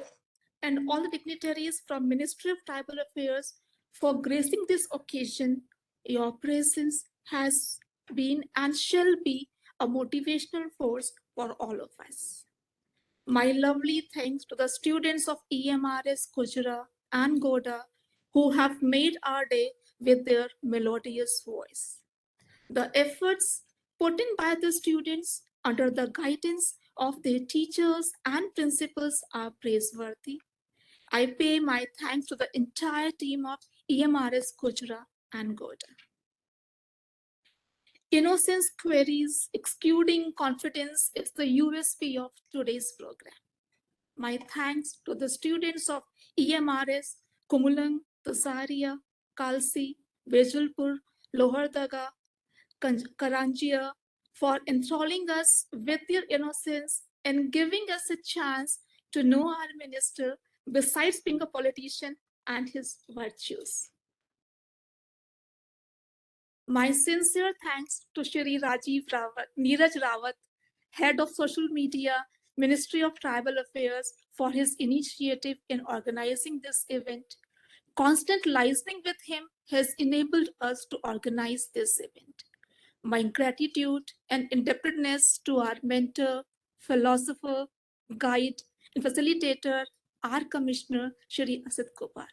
and all the dignitaries from Ministry of Tribal Affairs for gracing this occasion. Your presence has been and shall be a motivational force for all of us. My lovely thanks to the students of EMRS Kujra and Goda who have made our day with their melodious voice. The efforts put in by the students under the guidance of their teachers and principals are praiseworthy. I pay my thanks to the entire team of EMRS Kujra and Goda. Innocence queries, excluding confidence is the USP of today's program. My thanks to the students of EMRS, Kumulang, Tasaria, Kalsi, Vejulpur, Lohardaga, Karanjia for enthralling us with their innocence and giving us a chance to know our minister besides being a politician and his virtues. My sincere thanks to Shri Neeraj Rawat, Head of Social Media, Ministry of Tribal Affairs, for his initiative in organizing this event. Constant liaising with him has enabled us to organize this event. My gratitude and indebtedness to our mentor, philosopher, guide, and facilitator, our Commissioner, Shri Asit Gopal.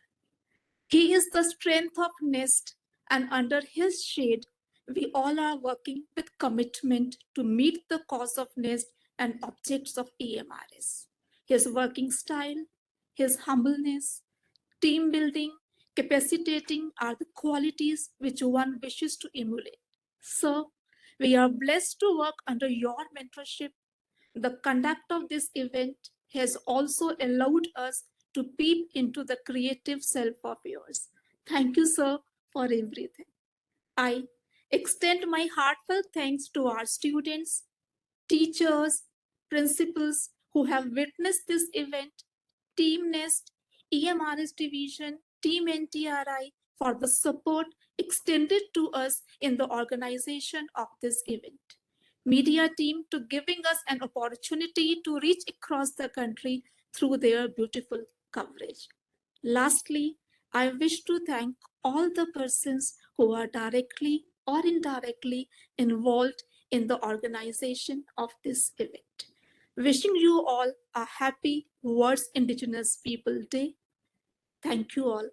He is the strength of NEST, and under his shade, we all are working with commitment to meet the cause of NEST and objects of EMRS. His working style, his humbleness, team building, capacitating are the qualities which one wishes to emulate. So, we are blessed to work under your mentorship. The conduct of this event has also allowed us to peep into the creative self of yours. Thank you, sir, for everything. I extend my heartfelt thanks to our students, teachers, principals who have witnessed this event, Team NEST, EMRS Division, Team NTRI for the support extended to us in the organization of this event. Media team to giving us an opportunity to reach across the country through their beautiful coverage. Lastly, I wish to thank all the persons who are directly or indirectly involved in the organization of this event. Wishing you all a happy World Indigenous People Day. Thank you all.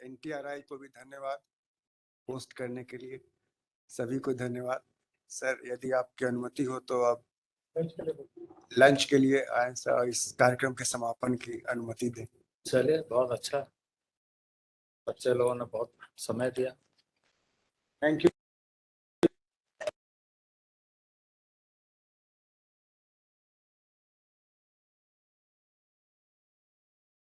NTRI को भी धन्यवाद post करने के लिए, सभी को धन्यवाद। Sir, यदि आपकी अनुमति हो तो अब लंच के लिए आए सर, इस कार्यक्रम के समापन की अनुमति दें। चलिए, बहुत अच्छा, बच्चे लोगों ने बहुत समय दिया। Thank you.